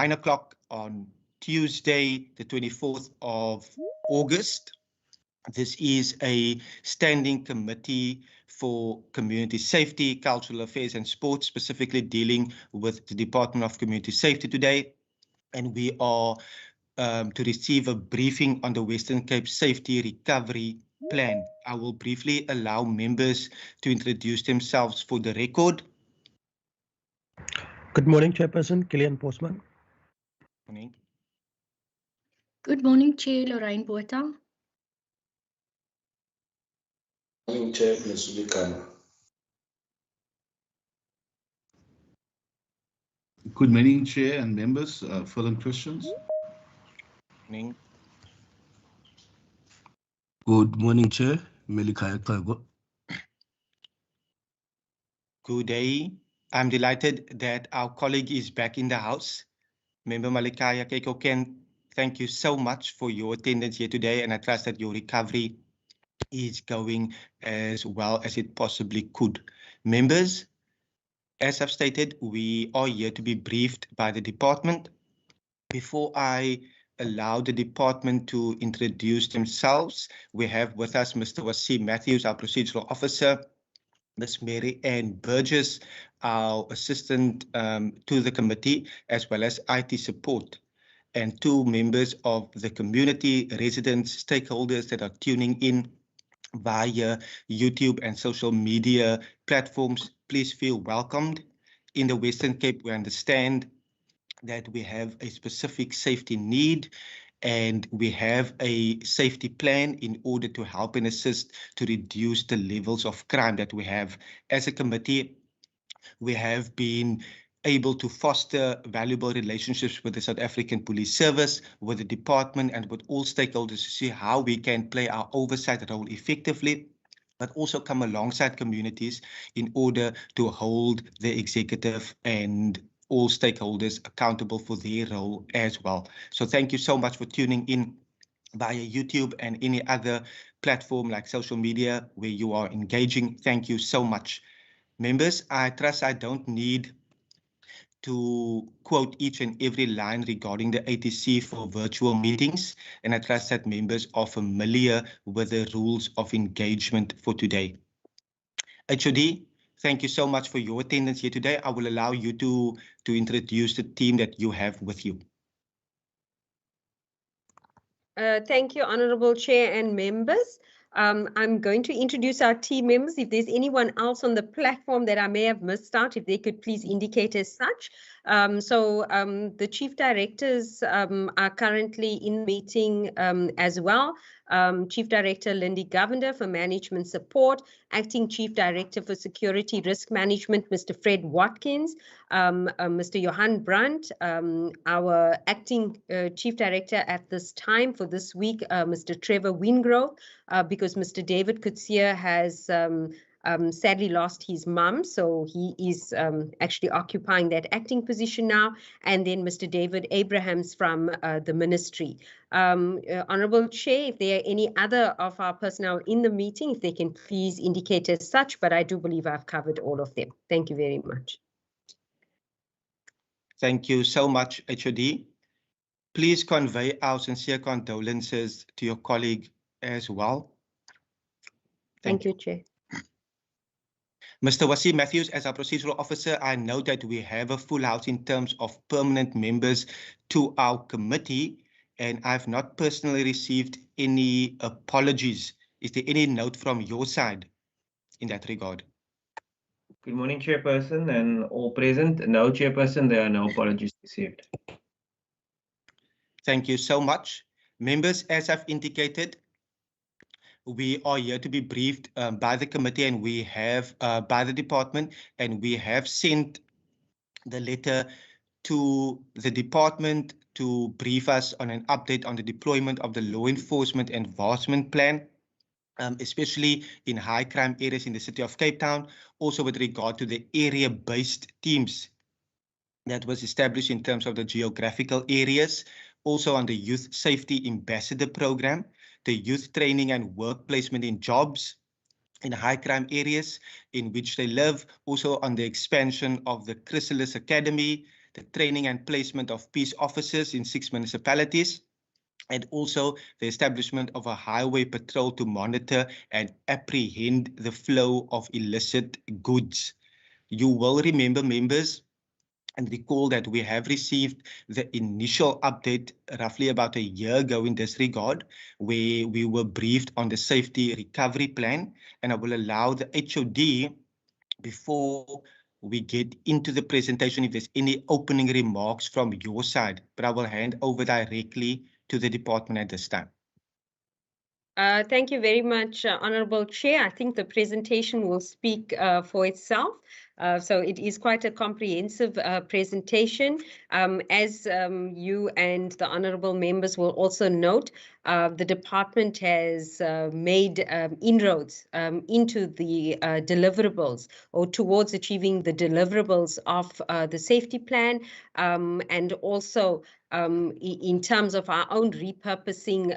9 o'clock on Tuesday, the 24th of August. This is a standing committee for community safety, cultural affairs and sports, specifically dealing with the Department of Community Safety today. And we are to receive a briefing on the Western Cape Safety Recovery Plan. I will briefly allow members to introduce themselves for the record. Good morning, Chairperson Kilian Postman. Morning. Good morning, Chair Lorraine Botha. Good morning, Chair Ms. Ulikana. Good morning, Chair and members. Further questions? Morning. Good morning, Chair. Melikaya Kago. Good day. I'm delighted that our colleague is back in the house. Member Malikaya Keiko-Ken, thank you so much for your attendance here today, and I trust that your recovery is going as well as it possibly could. Members, as I've stated, we are here to be briefed by the department. Before I allow the department to introduce themselves, we have with us Mr. Wasim Matthews, our procedural officer, Ms. Mary Ann Burgess, our assistant to the committee, as well as IT support, and two members of the community, residents, stakeholders that are tuning in via YouTube and social media platforms. Please feel welcomed. In the Western Cape, we understand that we have a specific safety need, and we have a safety plan in order to help and assist to reduce the levels of crime that we have. As a committee, we have been able to foster valuable relationships with the South African Police Service, with the department, and with all stakeholders to see how we can play our oversight role effectively, but also come alongside communities in order to hold the executive and all stakeholders accountable for their role as well. So thank you so much for tuning in via YouTube and any other platform like social media where you are engaging. Thank you so much. Members, I trust I don't need to quote each and every line regarding the ATC for virtual meetings, and I trust that members are familiar with the rules of engagement for today. HOD, thank you so much for your attendance here today. I will allow you to introduce the team that you have with you. Thank you, Honourable Chair and members. I'm going to introduce our team members. If there's anyone else on the platform that I may have missed out, if they could please indicate as such. The Chief Directors are currently in meeting as well. Chief Director Lindy Govender for Management Support, Acting Chief Director for Security Risk Management, Mr. Fred Watkins, Mr. Johan Brandt, our Acting Chief Director at this time for this week, Mr. Trevor Wingrove, because Mr. David Kutsia has sadly lost his mum, so he is actually occupying that acting position now, and then Mr. David Abrahams from the ministry. Honourable Chair, if there are any other of our personnel in the meeting, if they can please indicate as such, but I do believe I've covered all of them. Thank you very much. Thank you so much, HOD. Please convey our sincere condolences to your colleague as well. Thank you, Chair. Mr. Wasim Matthews, as our procedural officer, I know that we have a full house in terms of permanent members to our committee, and I've not personally received any apologies. Is there any note from your side in that regard? Good morning, Chairperson and all present. No, Chairperson, there are no apologies received. Thank you so much. Members, as I've indicated, we are here to be briefed by the committee, and we have by the department, and we have sent the letter to the department to brief us on an update on the deployment of the law enforcement advancement plan, especially in high crime areas in the city of Cape Town, also with regard to the area-based teams that was established in terms of the geographical areas, also on the Youth Safety Ambassador Program, the youth training and work placement in jobs in high crime areas in which they live, also on the expansion of the Chrysalis Academy, the training and placement of peace officers in 6 municipalities, and also the establishment of a highway patrol to monitor and apprehend the flow of illicit goods. You will remember, members, and recall that we have received the initial update roughly about a year ago in this regard, where we were briefed on the safety recovery plan, and I will allow the HOD, before we get into the presentation, if there's any opening remarks from your side, but I will hand over directly to the department at this time. Thank you very much, Honorable Chair. I think the presentation will speak for itself. So it is quite a comprehensive presentation. As you and the honorable members will also note, the department has made inroads into the deliverables, or towards achieving the deliverables of the safety plan, and also in terms of our own repurposing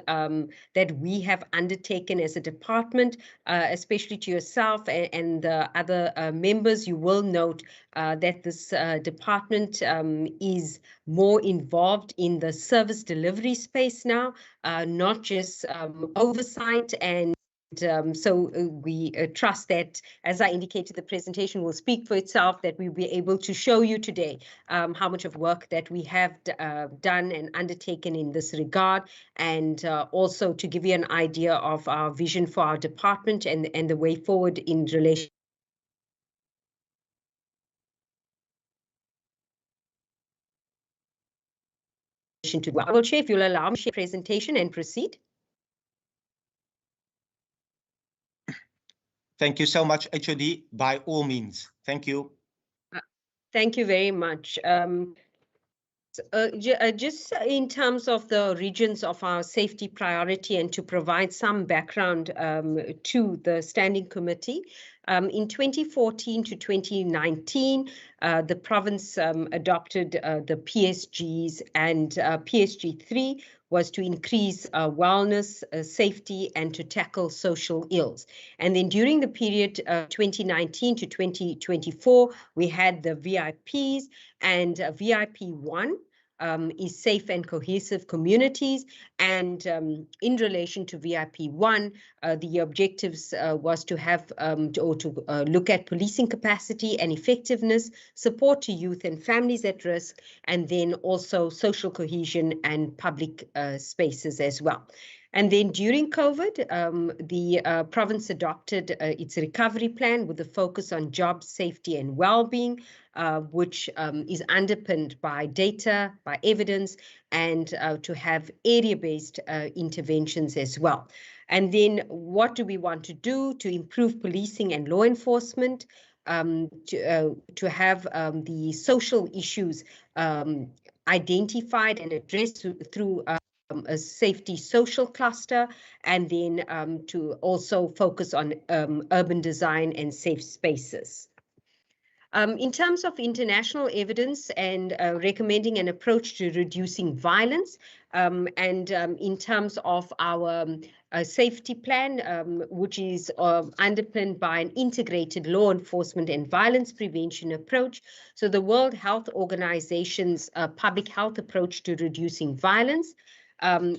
that we have undertaken as a department, especially to yourself and the other members. You will note that this department is more involved in the service delivery space now, not just oversight. And so we trust that, as I indicated, the presentation will speak for itself, that we'll be able to show you today how much of work that we have done and undertaken in this regard, and also to give you an idea of our vision for our department and the way forward in relation to the Honorable Chair. If you'll allow me to share presentation and proceed. Thank you so much, HOD, by all means. Thank you. Thank you very much. Just in terms of the regions of our safety priority, and to provide some background to the standing committee, in 2014 to 2019, the province adopted the PSGs, and PSG3 was to increase wellness, safety, and to tackle social ills. And then during the period 2019 to 2024, we had the VIPs, and VIP1 is safe and cohesive communities. And in relation to VIP1, the objectives was to have to look at policing capacity and effectiveness, support to youth and families at risk, and then also social cohesion and public spaces as well. And then during COVID, the province adopted its recovery plan with a focus on job safety and well-being, which is underpinned by data, by evidence, and to have area-based interventions as well. And then what do we want to do to improve policing and law enforcement, to have the social issues identified and addressed through a safety social cluster, and then to also focus on urban design and safe spaces. In terms of international evidence and recommending an approach to reducing violence, and in terms of our safety plan, which is underpinned by an integrated law enforcement and violence prevention approach. So the World Health Organization's public health approach to reducing violence, and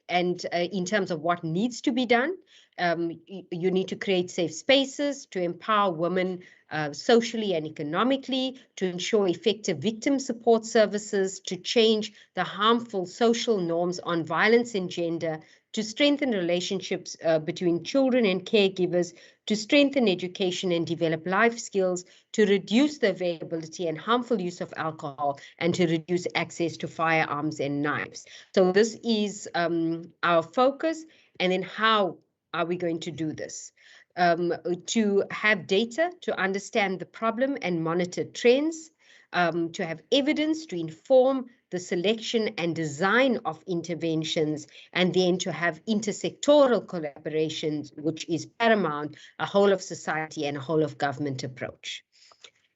in terms of what needs to be done, you need to create safe spaces to empower women socially and economically, to ensure effective victim support services, to change the harmful social norms on violence and gender, to strengthen relationships between children and caregivers, to strengthen education and develop life skills, to reduce the availability and harmful use of alcohol, and to reduce access to firearms and knives. So this is our focus, and then how are we going to do this? To have data to understand the problem and monitor trends, to have evidence to inform the selection and design of interventions, and then to have intersectoral collaborations, which is paramount, a whole of society and a whole of government approach.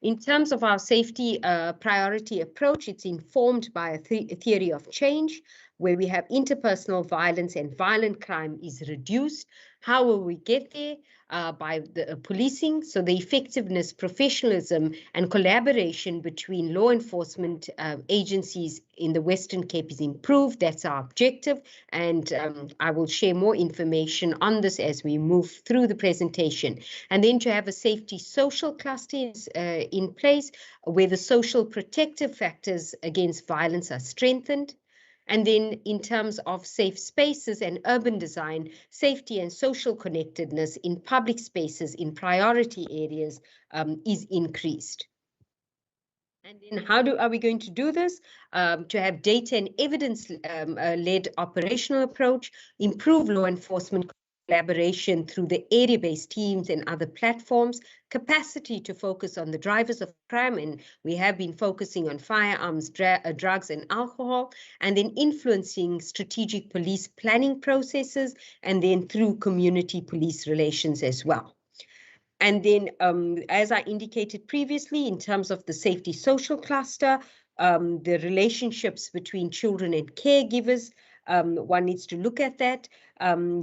In terms of our safety priority approach, it's informed by a theory of change, where we have interpersonal violence and violent crime is reduced. How will we get there? By the policing, so the effectiveness, professionalism, and collaboration between law enforcement agencies in the Western Cape is improved. That's our objective, and I will share more information on this as we move through the presentation. And then to have a safety social cluster in place, where the social protective factors against violence are strengthened. And then in terms of safe spaces and urban design, safety and social connectedness in public spaces in priority areas is increased. And then how are we going to do this? To have data and evidence-led operational approach, improve law enforcement collaboration through the area-based teams and other platforms, capacity to focus on the drivers of crime, and we have been focusing on firearms, drugs and alcohol, and then influencing strategic police planning processes, and then through community police relations as well. And then, as I indicated previously, in terms of the safety social cluster, the relationships between children and caregivers, one needs to look at that,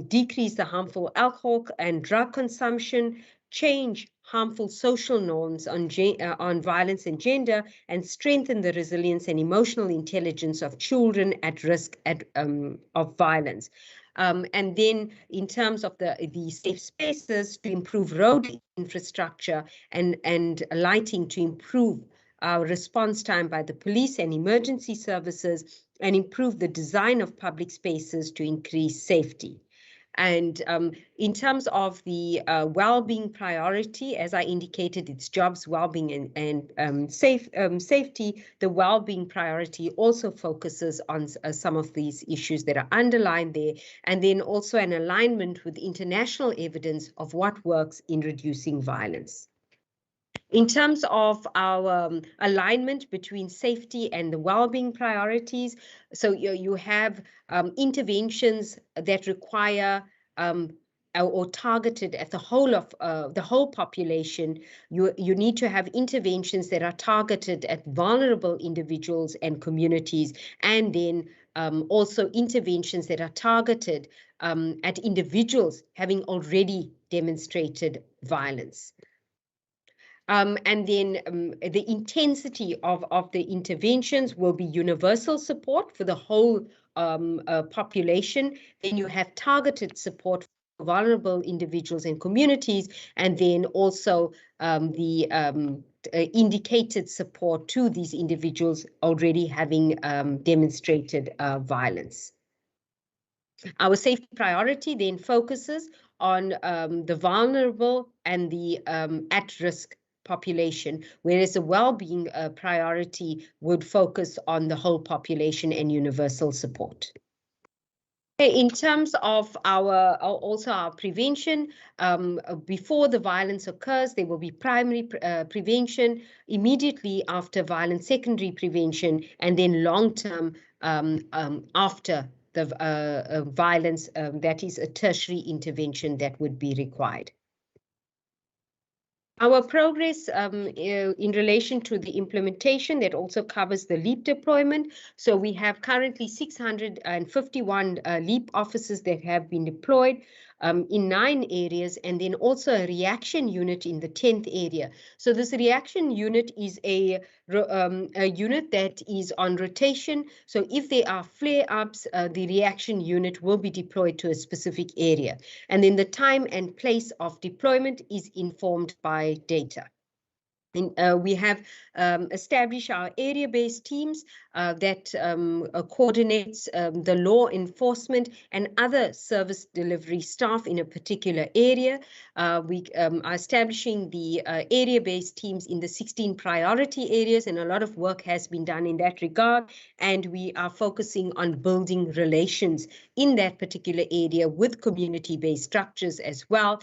decrease the harmful alcohol and drug consumption, change harmful social norms on violence and gender, and strengthen the resilience and emotional intelligence of children at risk of violence. And then in terms of the safe spaces, to improve road infrastructure and lighting, to improve our response time by the police and emergency services, and improve the design of public spaces to increase safety. And in terms of the well-being priority, as I indicated, it's jobs, well-being, and safety. The well-being priority also focuses on some of these issues that are underlined there, and then also an alignment with international evidence of what works in reducing violence. In terms of our alignment between safety and the well-being priorities, so you have interventions that require or targeted at the whole of the whole population. You need to have interventions that are targeted at vulnerable individuals and communities, and then also interventions that are targeted at individuals having already demonstrated violence. And then the intensity of the interventions will be universal support for the whole population. Then you have targeted support for vulnerable individuals and communities, and then also the indicated support to these individuals already having demonstrated violence. Our safety priority then focuses on the vulnerable and the at-risk population, whereas the well-being priority would focus on the whole population and universal support. In terms of our prevention, before the violence occurs, there will be primary prevention, immediately after violence, secondary prevention, and then long-term after the violence, that is a tertiary intervention that would be required. Our progress in relation to the implementation, that also covers the LEAP deployment. So we have currently 651 LEAP officers that have been deployed in 9 areas, and then also a reaction unit in the 10th area. So this reaction unit is a unit that is on rotation. So if there are flare-ups, the reaction unit will be deployed to a specific area. And then the time and place of deployment is informed by data. We have established our area-based teams that coordinates the law enforcement and other service delivery staff in a particular area. We are establishing the area-based teams in the 16 priority areas, and a lot of work has been done in that regard. And we are focusing on building relations in that particular area with community-based structures as well,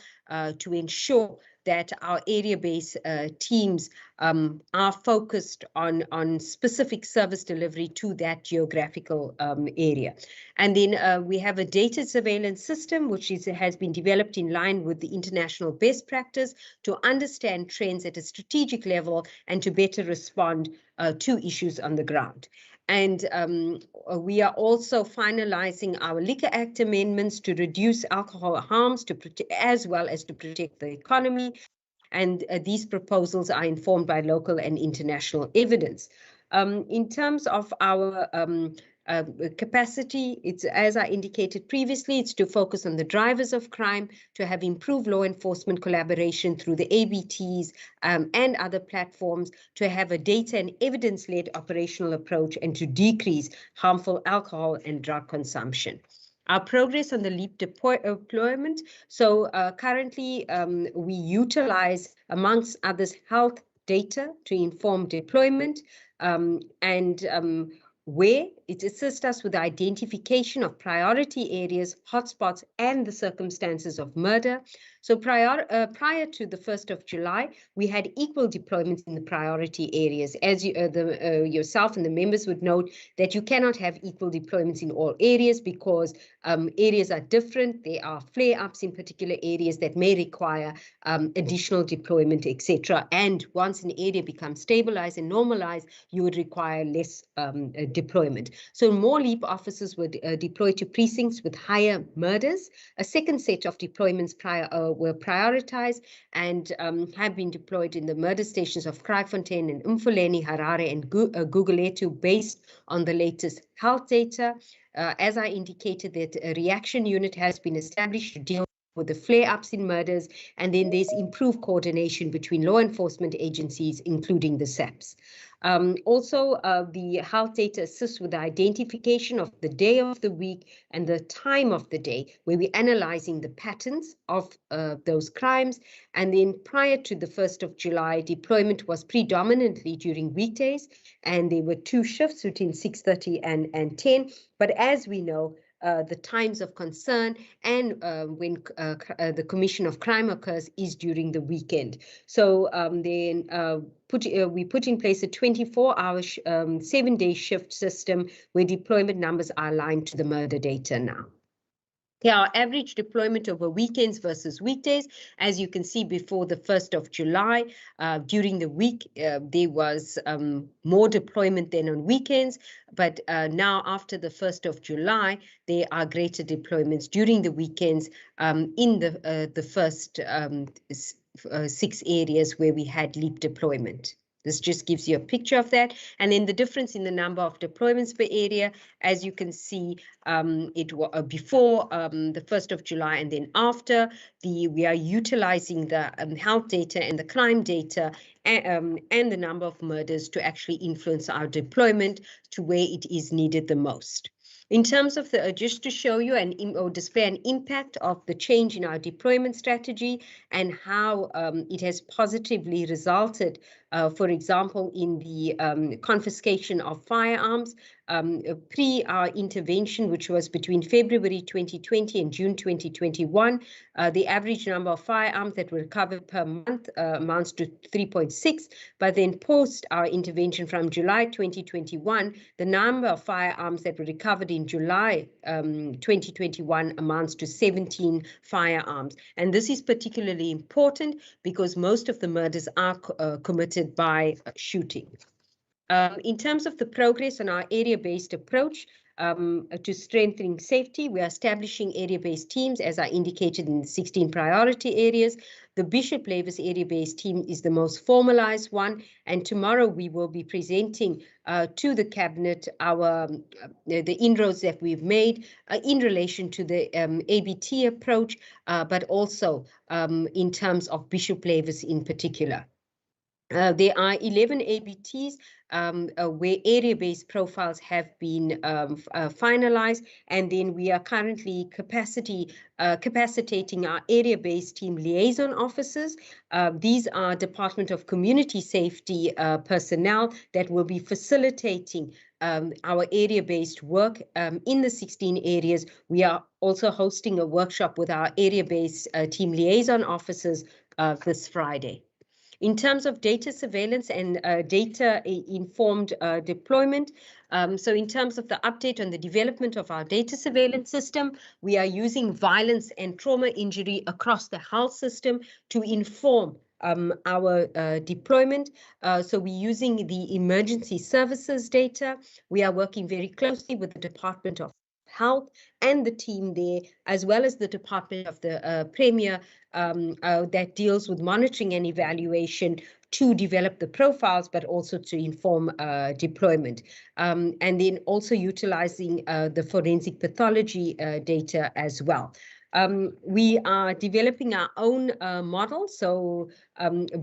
to ensure that our area-based teams are focused on specific service delivery to that geographical area. And then we have a data surveillance system, which has been developed in line with the international best practice to understand trends at a strategic level and to better respond to issues on the ground. And we are also finalizing our Liquor Act amendments to reduce alcohol harms as well as to protect the economy. And these proposals are informed by local and international evidence. In terms of our capacity, it's, as I indicated previously, it's to focus on the drivers of crime, to have improved law enforcement collaboration through the ABTs and other platforms, to have a data and evidence-led operational approach, and to decrease harmful alcohol and drug consumption. Our progress on the LEAP deployment. So currently we utilize, amongst others, health data to inform deployment, where it assists us with the identification of priority areas, hotspots, and the circumstances of murder. So prior to the 1st of July, we had equal deployments in the priority areas. As you, yourself and the members would note that you cannot have equal deployments in all areas because areas are different. There are flare-ups in particular areas that may require additional deployment, etc. And once an area becomes stabilized and normalized, you would require less deployment. So more LEAP officers were deployed to precincts with higher murders. A second set of deployments were prioritized and have been deployed in the murder stations of Kraaifontein and Umfuleni, Harare, and Guguletu based on the latest health data. As I indicated, that a reaction unit has been established to deal with the flare-ups in murders, and then there's improved coordination between law enforcement agencies, including the SAPs. Also, the health data assists with the identification of the day of the week and the time of the day, where we're analyzing the patterns of those crimes. And then prior to the 1st of July, deployment was predominantly during weekdays, and there were 2 shifts between 6:30 and 10. But as we know, the times of concern and when the commission of crime occurs is during the weekend. So then we put in place a 24-hour, 7-day shift system where deployment numbers are aligned to the murder data now. Here are average deployment over weekends versus weekdays. As you can see, before the 1st of July, during the week, there was more deployment than on weekends. But now after the 1st of July, there are greater deployments during the weekends in the first 6 areas where we had LEAP deployment. This just gives you a picture of that. And then the difference in the number of deployments per area, as you can see, it was before the 1st of July and then after, we are utilizing the health data and the crime data and the number of murders to actually influence our deployment to where it is needed the most. In terms of the, just to show you or display an impact of the change in our deployment strategy and how it has positively resulted, for example, in the confiscation of firearms. Pre our intervention, which was between February 2020 and June 2021, the average number of firearms that were recovered per month amounts to 3.6. But then post our intervention from July 2021, the number of firearms that were recovered in July 2021 amounts to 17 firearms. And this is particularly important because most of the murders are committed by shooting. In terms of the progress on our area-based approach to strengthening safety, we are establishing area-based teams, as I indicated, in the 16 priority areas. The Bishop Lavis area-based team is the most formalized one, and tomorrow we will be presenting to the Cabinet our the inroads that we've made in relation to the ABT approach, but also in terms of Bishop Lavis in particular. There are 11 ABTs where area-based profiles have been finalized, and then we are currently capacitating our area-based team liaison officers. These are Department of Community Safety personnel that will be facilitating our area-based work in the 16 areas. We are also hosting a workshop with our area-based team liaison officers this Friday. In terms of data surveillance and data-informed deployment, so in terms of the update on the development of our data surveillance system, we are using violence and trauma injury across the health system to inform our deployment. So we're using the emergency services data. We are working very closely with the Department of Health and the team there, as well as the Department of the Premier that deals with monitoring and evaluation to develop the profiles, but also to inform deployment. And then also utilizing the forensic pathology data as well. We are developing our own model, so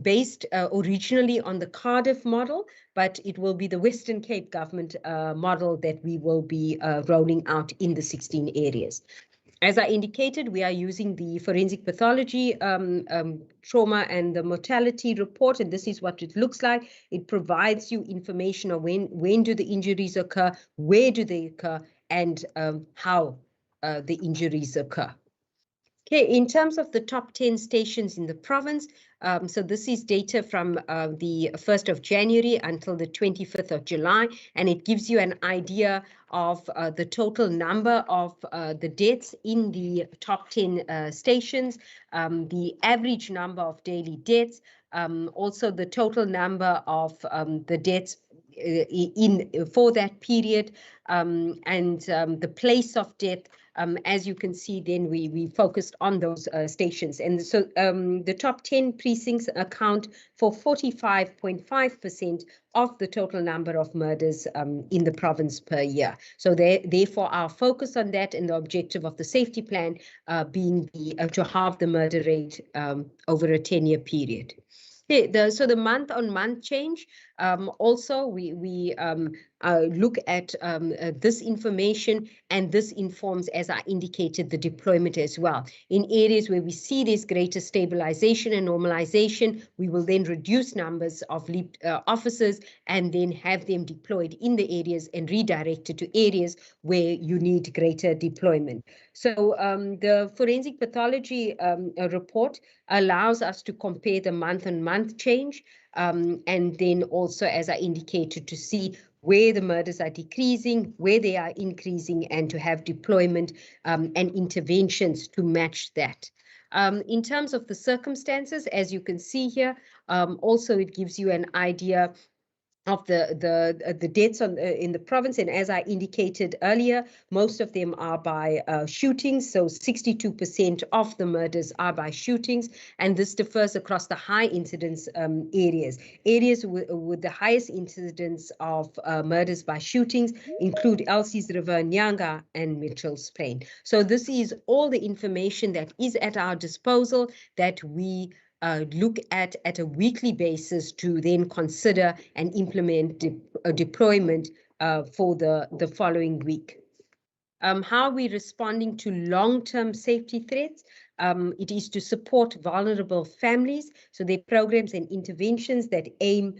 based originally on the Cardiff model, but it will be the Western Cape government model that we will be rolling out in the 16 areas. As I indicated, we are using the forensic pathology trauma and the mortality report, and this is what it looks like. It provides you information on when do the injuries occur, where do they occur, and how the injuries occur. Okay, in terms of the top 10 stations in the province, so this is data from the 1st of January until the 25th of July, and it gives you an idea of the total number of the deaths in the top 10 stations, the average number of daily deaths, also the total number of the deaths for that period, and the place of death. As you can see, then we focused on those stations. And so the top 10 precincts account for 45.5% of the total number of murders in the province per year. So therefore, our focus on that and the objective of the safety plan being to halve the murder rate over a 10-year period. Okay, so the month-on-month change, also we look at this information, and this informs, as I indicated, the deployment as well. In areas where we see there's greater stabilization and normalization, we will then reduce numbers of officers and then have them deployed in the areas and redirected to areas where you need greater deployment. So the forensic pathology report allows us to compare the month-on-month change, and then also, as I indicated, to see where the murders are decreasing, where they are increasing, and to have deployment and interventions to match that. In terms of the circumstances, as you can see here, also it gives you an idea of the deaths in the province, and as I indicated earlier, most of them are by shootings. So 62% of the murders are by shootings, and this differs across the high incidence areas. Areas with the highest incidence of murders by shootings include Elsie's River, Nyanga, and Mitchell's Plain. So this is all the information that is at our disposal that we look at a weekly basis to then consider and implement deployment for the following week. How are we responding to long-term safety threats? It is to support vulnerable families. So there are programs and interventions that aim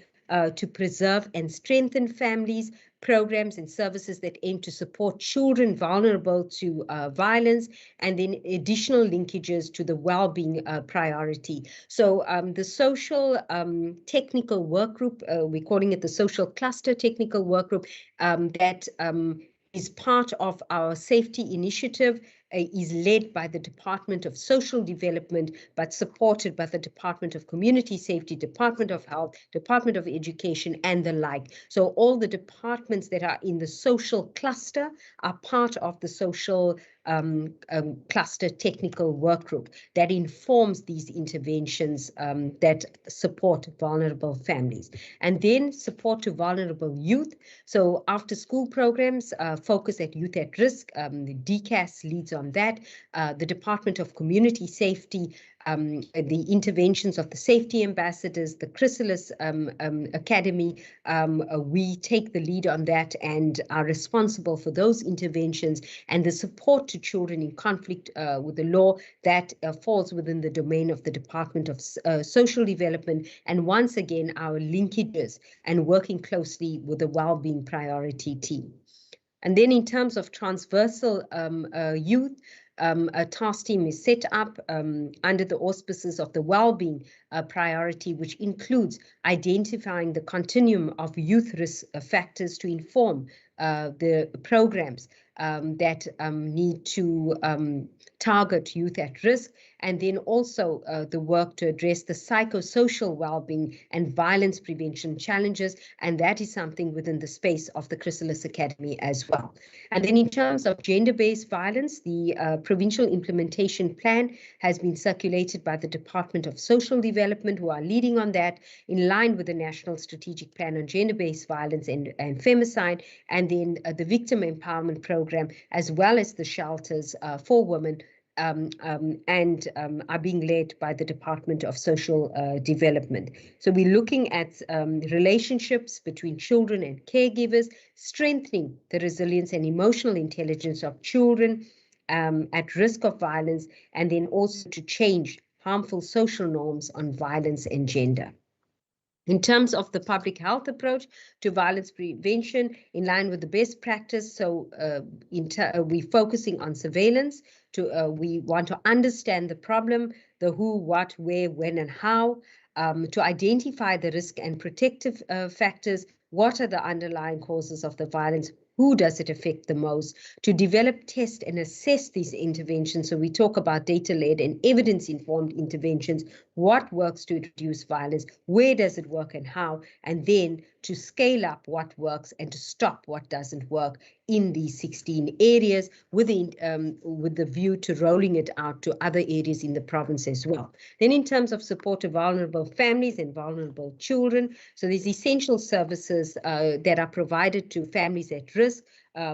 to preserve and strengthen families, programs and services that aim to support children vulnerable to violence, and then additional linkages to the well-being priority. So the social technical work group, we're calling it the social cluster technical work group, that is part of our safety initiative, is led by the Department of Social Development, but supported by the Department of Community Safety, Department of Health, Department of Education, and the like. So all the departments that are in the social cluster are part of the social cluster technical work group that informs these interventions that support vulnerable families. And then support to vulnerable youth. So after school programs focus at youth at risk, the DCAS leads on that. The Department of Community Safety the interventions of the safety ambassadors, the Chrysalis Academy. We take the lead on that and are responsible for those interventions, and the support to children in conflict with the law that falls within the domain of the Department of Social Development, and once again our linkages and working closely with the Wellbeing Priority Team. And then in terms of transversal youth, a task team is set up under the auspices of the Wellbeing Priority, which includes identifying the continuum of youth risk factors to inform the programs that need to target youth at risk, and then also the work to address the psychosocial well-being and violence prevention challenges, and that is something within the space of the Chrysalis Academy as well. And then in terms of gender-based violence, the Provincial Implementation Plan has been circulated by the Department of Social Development, who are leading on that, in line with the National Strategic Plan on Gender-Based Violence and Femicide, and then the Victim Empowerment Program, as well as the shelters for women, and are being led by the Department of Social Development. So we're looking at relationships between children and caregivers, strengthening the resilience and emotional intelligence of children at risk of violence, and then also to change harmful social norms on violence and gender. In terms of the public health approach to violence prevention, in line with the best practice, so we're focusing on surveillance. We want to understand the problem, the who, what, where, when, and how, to identify the risk and protective factors. What are the underlying causes of the violence? Who does it affect the most? To develop, test, and assess these interventions. So we talk about data-led and evidence-informed interventions. What works to reduce violence? Where does it work and how? And then to scale up what works and to stop what doesn't work in these 16 areas, with the view to rolling it out to other areas in the province as well. Then in terms of support to vulnerable families and vulnerable children, so there's essential services that are provided to families at risk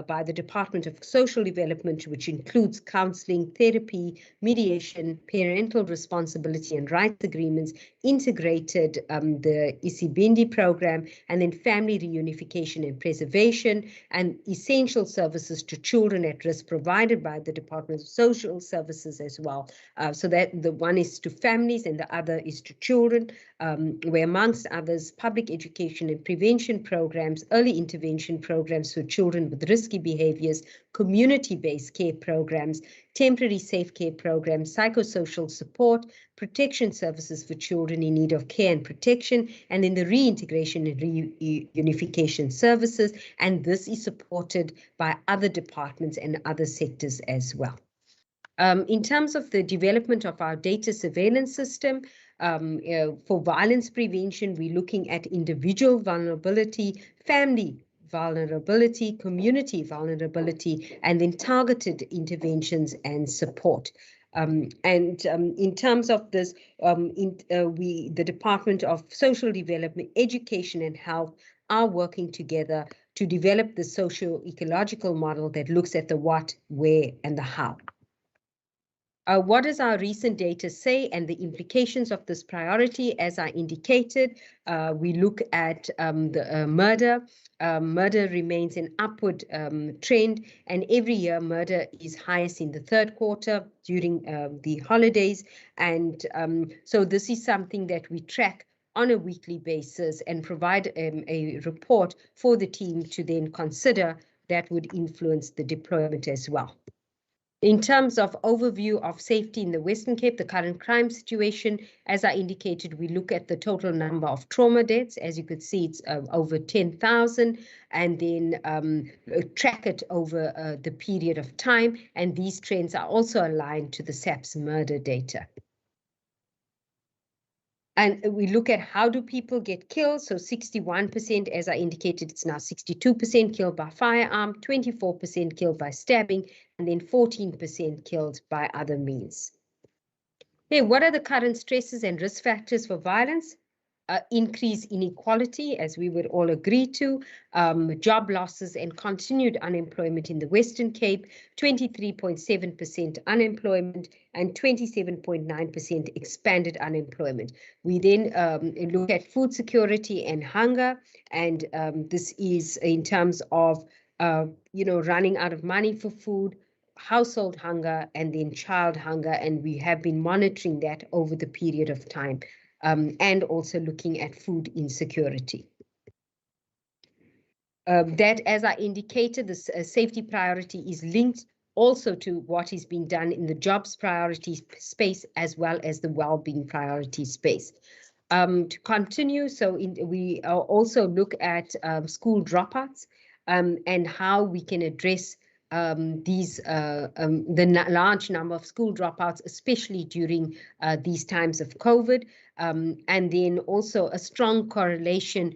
by the Department of Social Development, which includes counseling, therapy, mediation, parental responsibility and rights agreements, integrated the Isibindi program, and then family reunification and preservation, and essential services to children at risk provided by the Department of Social Services as well. So that the one is to families and the other is to children, where amongst others, public education and prevention programs, early intervention programs for children with risky behaviors, community-based care programs, temporary safe care programs, psychosocial support, protection services for children in need of care and protection, and then the reintegration and reunification services. And this is supported by other departments and other sectors as well. In terms of the development of our data surveillance system, for violence prevention, we're looking at individual vulnerability, family vulnerability, community vulnerability, and then targeted interventions and support. In terms of this, the Department of Social Development, Education and Health are working together to develop the socio-ecological model that looks at the what, where, and the how. What does our recent data say and the implications of this priority? As I indicated, we look at the murder. Murder remains an upward trend, and every year murder is highest in the third quarter during the holidays. And so this is something that we track on a weekly basis and provide a report for the team to then consider that would influence the deployment as well. In terms of overview of safety in the Western Cape, the current crime situation, as I indicated, we look at the total number of trauma deaths. As you could see, it's over 10,000, and then track it over the period of time. And these trends are also aligned to the SAPS murder data. And we look at how do people get killed. So 61%, as I indicated, it's now 62% killed by firearm, 24% killed by stabbing, and then 14% killed by other means. Okay, what are the current stresses and risk factors for violence? increase inequality, as we would all agree to, job losses and continued unemployment in the Western Cape, 23.7% unemployment and 27.9% expanded unemployment. We then look at food security and hunger, and this is in terms of running out of money for food, household hunger, and then child hunger, and we have been monitoring that over the period of time. And also looking at food insecurity. That, as I indicated, the safety priority is linked also to what is being done in the jobs priority space as well as the well-being priority space. To continue, we also look at school dropouts and how we can address the large number of school dropouts, especially during these times of COVID, and then also a strong correlation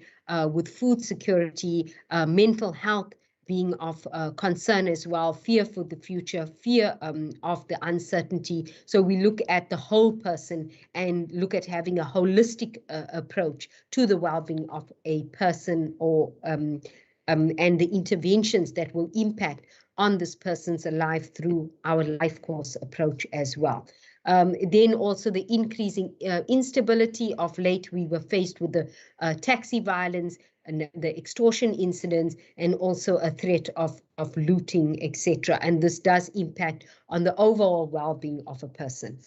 with food security, mental health being of concern as well, fear for the future, fear of the uncertainty. So we look at the whole person and look at having a holistic approach to the well-being of a person, or and the interventions that will impact on this person's life through our life course approach as well. Then also the increasing instability. Of late, we were faced with the taxi violence and the extortion incidents, and also a threat of looting, etc. And this does impact on the overall well-being of a person.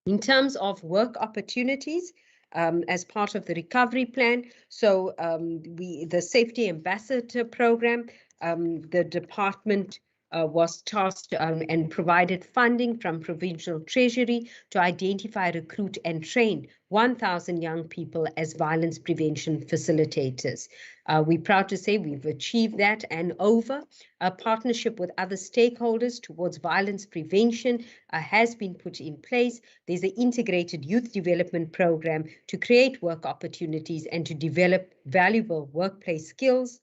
In terms of work opportunities, as part of the recovery plan, so the Safety Ambassador Program, the department was tasked and provided funding from Provincial Treasury to identify, recruit and train 1,000 young people as violence prevention facilitators. We're proud to say we've achieved that, and over a partnership with other stakeholders towards violence prevention has been put in place. There's an integrated youth development program to create work opportunities and to develop valuable workplace skills.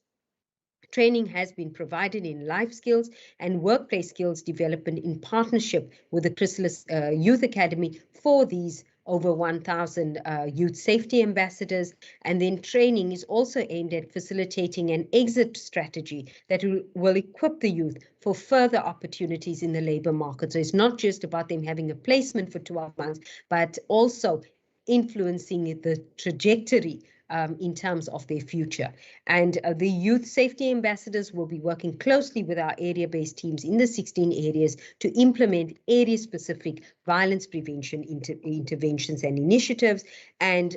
Training has been provided in life skills and workplace skills development in partnership with the Chrysalis Youth Academy for these over 1,000 youth safety ambassadors. And then training is also aimed at facilitating an exit strategy that will equip the youth for further opportunities in the labor market. So it's not just about them having a placement for 12 months, but also influencing the trajectory in terms of their future. And the youth safety ambassadors will be working closely with our area-based teams in the 16 areas to implement area-specific violence prevention interventions and initiatives. And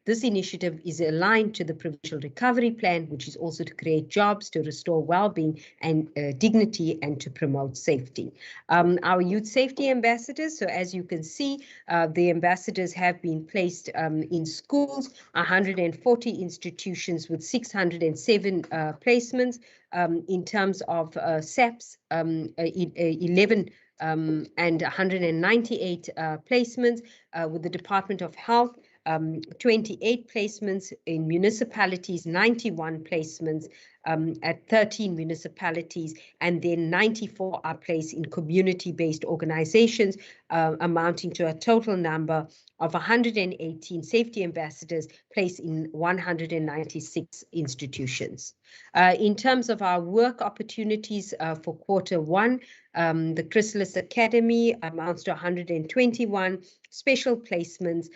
this initiative is aligned to the Provincial Recovery Plan, which is also to create jobs, to restore well-being and dignity, and to promote safety. Our youth safety ambassadors, so as you can see, the ambassadors have been placed in schools, 140 institutions with 607 placements. In terms of SAPs, 11 and 198 placements with the Department of Health, 28 placements in municipalities, 91 placements at 13 municipalities, and then 94 are placed in community-based organizations, amounting to a total number of 118 safety ambassadors placed in 196 institutions. In terms of our work opportunities for Q1, the Chrysalis Academy amounts to 121 special placements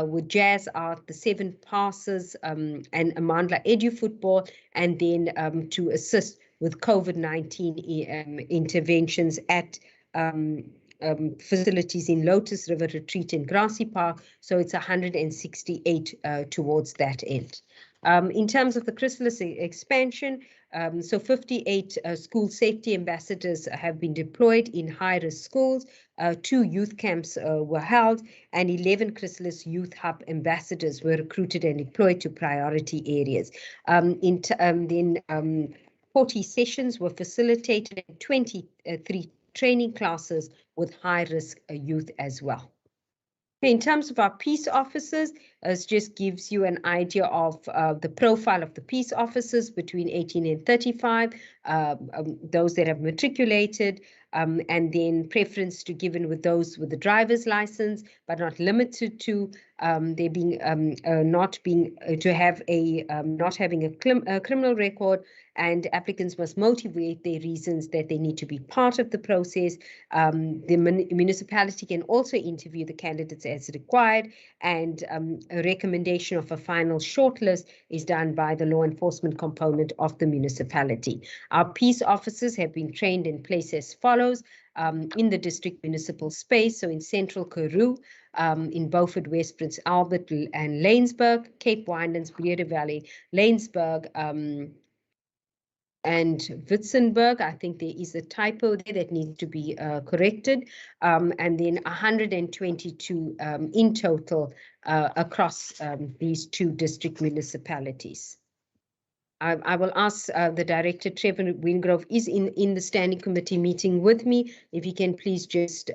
with Jazz Art, the 7 Passes, and Amandla Edu Football, and then to assist with COVID-19 interventions at facilities in Lotus River Retreat and Grassy Park. So it's 168 towards that end. In terms of the Chrysalis expansion, so 58 school safety ambassadors have been deployed in high-risk schools. 2 youth camps were held, and 11 Chrysalis Youth Hub ambassadors were recruited and deployed to priority areas. 40 sessions were facilitated and 23 training classes with high-risk youth as well. In terms of our peace officers, just gives you an idea of the profile of the peace officers between 18 and 35, those that have matriculated, and then preference to given with those with the driver's license, but not limited to they being not having a criminal record, and applicants must motivate their reasons that they need to be part of the process. The municipality can also interview the candidates as required, and a recommendation of a final shortlist is done by the law enforcement component of the municipality. Our peace officers have been trained in place as follows. In the district municipal space, so in central Karoo, in Beaufort West, Prince Albert and Laingsburg, Cape Winelands, Breede Valley, Laingsburg, and Witzenberg. I think there is a typo there that needs to be corrected. And then 122 in total across these two district municipalities. I will ask the director, Trevor Wingrove, is in the standing committee meeting with me. If he can please just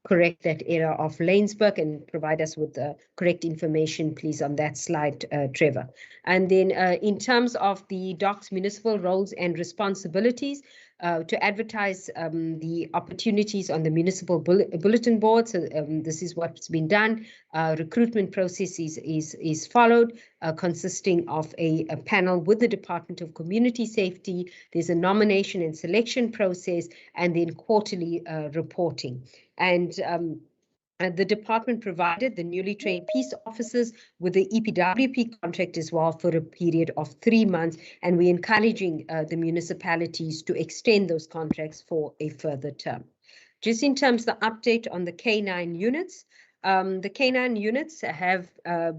correct that error of Laingsburg and provide us with the correct information, please, on that slide, Trevor. And then in terms of the DOC's municipal roles and responsibilities, to advertise the opportunities on the municipal bulletin board. So this is what's been done. Recruitment process is followed, consisting of a panel with the Department of Community Safety. There's a nomination and selection process, and then quarterly reporting. And the department provided the newly trained peace officers with the EPWP contract as well for a period of 3 months, and we're encouraging the municipalities to extend those contracts for a further term. Just in terms of the update on the K9 units, the K9 units have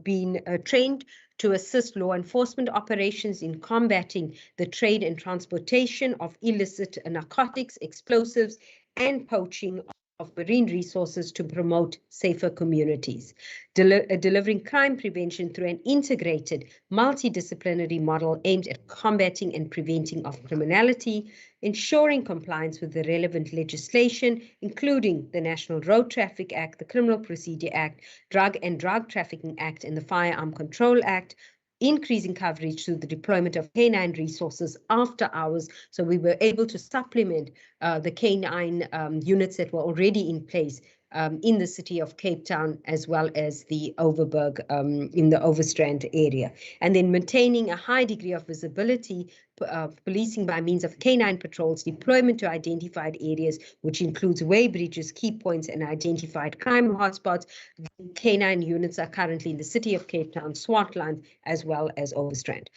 been trained to assist law enforcement operations in combating the trade and transportation of illicit narcotics, explosives, and poaching of marine resources to promote safer communities, delivering crime prevention through an integrated multidisciplinary model aimed at combating and preventing of criminality, ensuring compliance with the relevant legislation, including the National Road Traffic Act, the Criminal Procedure Act, Drug and Drug Trafficking Act, and the Firearm Control Act, increasing coverage through the deployment of K9 resources after hours. So we were able to supplement the K9 units that were already in place in the city of Cape Town, as well as the Overberg in the Overstrand area. And then maintaining a high degree of visibility, policing by means of K9 patrols, deployment to identified areas, which includes way bridges, key points, and identified crime hotspots. K9 units are currently in the city of Cape Town, Swartland, as well as Overstrand.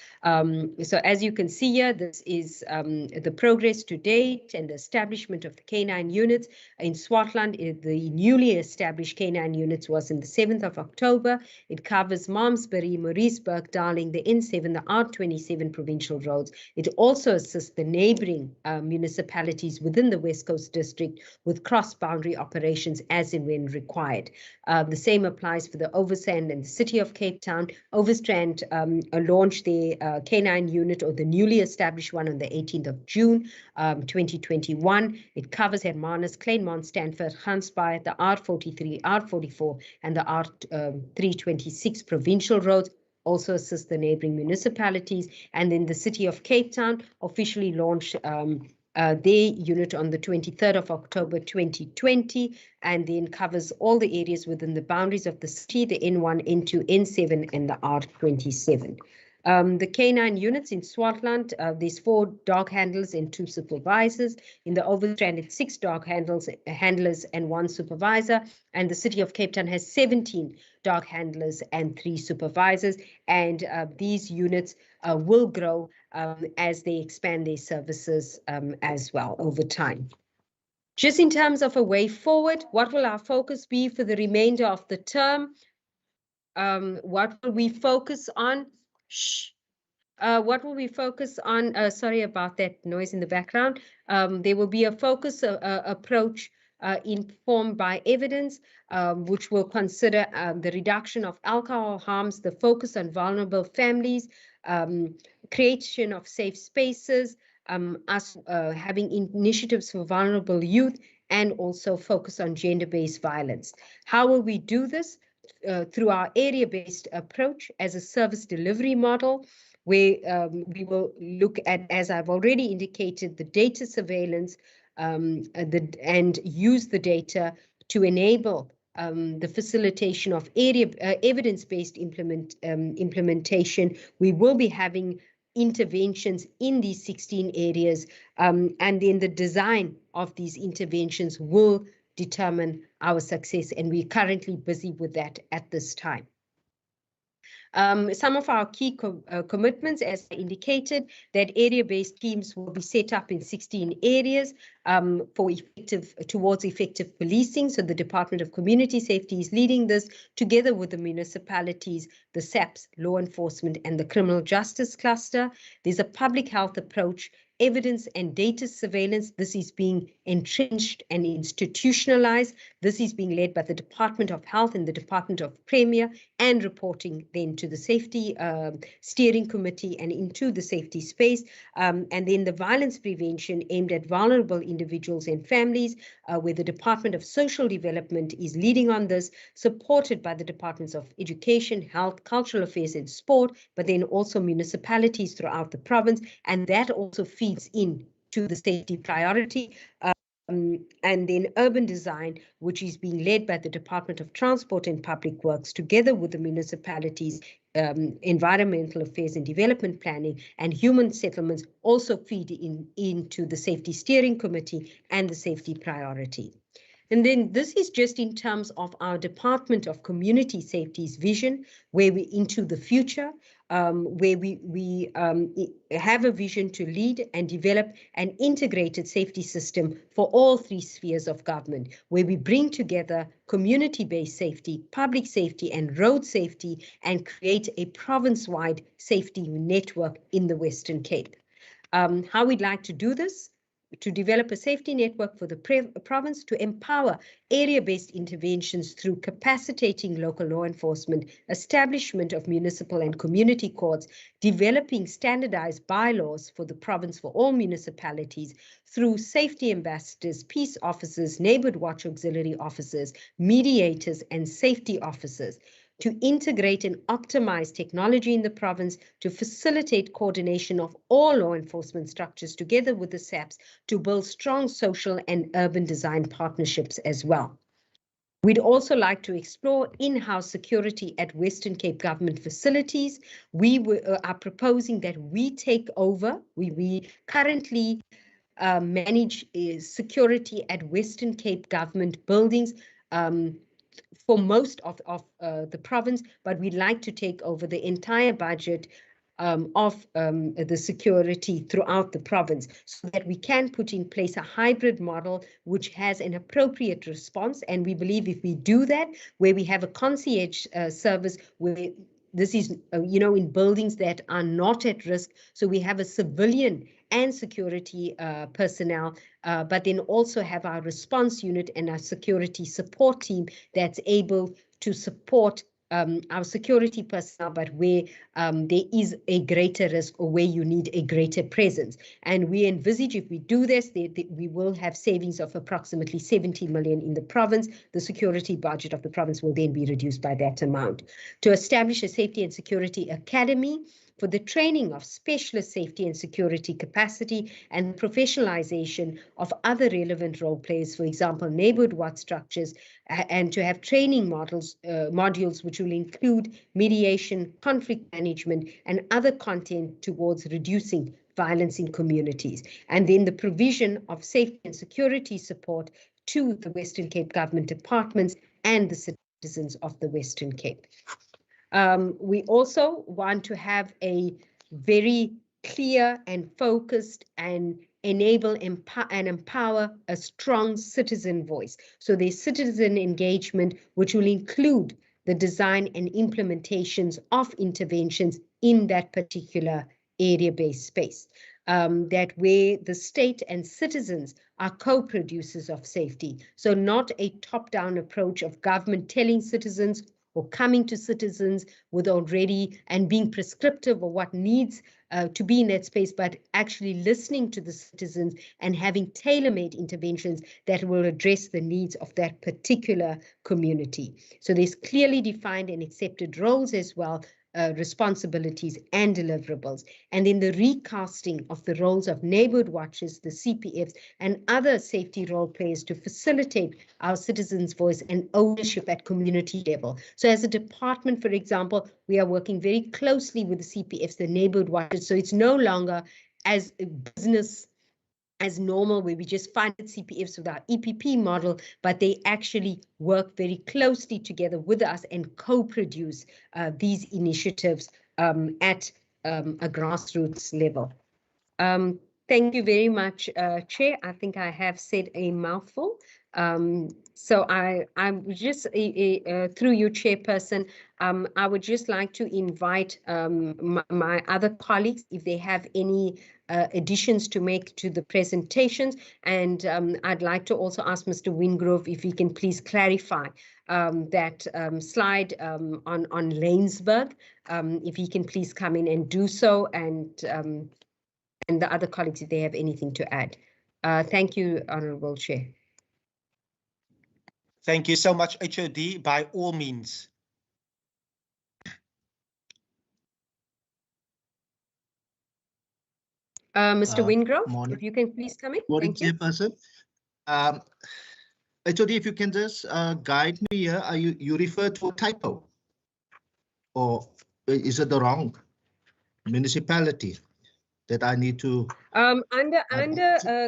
So as you can see here, this is the progress to date and the establishment of the K9 units. In Swartland, the newly established K9 units was in the 7th of October. It covers Malmesbury, Mauriceburg, Darling, the N7, the R27 provincial roads. It also assists the neighbouring municipalities within the West Coast District with cross-boundary operations as and when required. The same applies for the Overstrand and the City of Cape Town. Overstrand launched their K9 unit, or the newly established one, on the 18th of June 2021. It covers Hermanus, Kleinmond, Stanford, Gansbaai, the R43, R44, and the R326 provincial roads. Also assist the neighbouring municipalities. And then the City of Cape Town officially launched their unit on the 23rd of October 2020, and then covers all the areas within the boundaries of the city, the N1, N2, N7, and the R27. The K9 units in Swartland, there's 4 dog handlers and 2 supervisors. In the Overstrand, it's 6 dog handlers and 1 supervisor. And the City of Cape Town has 17 dog handlers and 3 supervisors. And these units will grow as they expand their services as well over time. Just in terms of a way forward, what will our focus be for the remainder of the term? What will we focus on? What will we focus on? Sorry about that noise in the background. There will be a focus approach informed by evidence, which will consider the reduction of alcohol harms, the focus on vulnerable families, creation of safe spaces, us having initiatives for vulnerable youth, and also focus on gender-based violence. How will we do this? through our area-based approach as a service delivery model, where we will look at, as I've already indicated, the data surveillance and use the data to enable the facilitation of evidence-based implementation. We will be having interventions in these 16 areas, and then the design of these interventions will determine our success, and we're currently busy with that at this time. Some of our key commitments, as I indicated, that area-based teams will be set up in 16 areas towards effective policing. So the Department of Community Safety is leading this together with the municipalities, the SAPS, law enforcement, and the criminal justice cluster. There's a public health approach, evidence and data surveillance. This is being entrenched and institutionalized. This is being led by the Department of Health and the Department of Premier, and reporting then to the Safety Steering Committee and into the safety space. And then the violence prevention aimed at vulnerable individuals and families, where the Department of Social Development is leading on this, supported by the Departments of Education, Health, Cultural Affairs and Sport, but then also municipalities throughout the province. And that also feeds in to the safety priority. And then urban design, which is being led by the Department of Transport and Public Works, together with the municipalities, environmental affairs and development planning, and human settlements also feed into the Safety Steering Committee and the safety priority. And then this is just in terms of our Department of Community Safety's vision, where we into the future, where we have a vision to lead and develop an integrated safety system for all three spheres of government, where we bring together community-based safety, public safety, and road safety, and create a province-wide safety network in the Western Cape. How we'd like to do this: to develop a safety network for the province, to empower area-based interventions through capacitating local law enforcement, establishment of municipal and community courts, developing standardized bylaws for the province for all municipalities through safety ambassadors, peace officers, neighborhood watch auxiliary officers, mediators, and safety officers, to integrate and optimize technology in the province, to facilitate coordination of all law enforcement structures together with the SAPS, to build strong social and urban design partnerships as well. We'd also like to explore in-house security at Western Cape government facilities. We are proposing that we take over. We currently manage security at Western Cape government buildings for most of the province, but we'd like to take over the entire budget of the security throughout the province, so that we can put in place a hybrid model which has an appropriate response. And we believe if we do that, where we have a concierge service, where this is, in buildings that are not at risk, so we have a civilian and security personnel, but then also have our response unit and our security support team that's able to support our security personnel, but where there is a greater risk or where you need a greater presence. And we envisage, if we do this, we will have savings of approximately 70 million in the province. The security budget of the province will then be reduced by that amount. To establish a safety and security academy for the training of specialist safety and security capacity and professionalization of other relevant role players, for example, neighborhood watch structures, and to have training modules which will include mediation, conflict management, and other content towards reducing violence in communities. And then the provision of safety and security support to the Western Cape government departments and the citizens of the Western Cape. We also want to have a very clear and focused and enable and empower a strong citizen voice. So there's citizen engagement, which will include the design and implementations of interventions in that particular area-based space. That where the state and citizens are co-producers of safety. So not a top-down approach of government telling citizens or coming to citizens with already and being prescriptive of what needs to be in that space, but actually listening to the citizens and having tailor-made interventions that will address the needs of that particular community. So there's clearly defined and accepted roles as well, responsibilities and deliverables. And then the recasting of the roles of neighborhood watchers, the CPFs, and other safety role players to facilitate our citizens' voice and ownership at community level. So as a department, for example, we are working very closely with the CPFs, the neighborhood watchers. So it's no longer as a business as normal, where we just funded CPFs with our EPP model, but they actually work very closely together with us and co-produce these initiatives at a grassroots level. Thank you very much, Chair. I think I have said a mouthful. So I'm just through you, Chairperson, I would just like to invite my other colleagues if they have any additions to make to the presentations. And I'd like to also ask Mr. Wingrove if he can please clarify that slide on Lanesburg, if he can please come in and do so, and the other colleagues if they have anything to add. Thank you, Honourable Chair. Thank you so much, HOD, by all means. Mr. Wingrove, morning. if you can please come in. Morning, Thank you. Chairperson. HOD, if you can just guide me here, you refer to a typo, or is it the wrong municipality that I need to? Under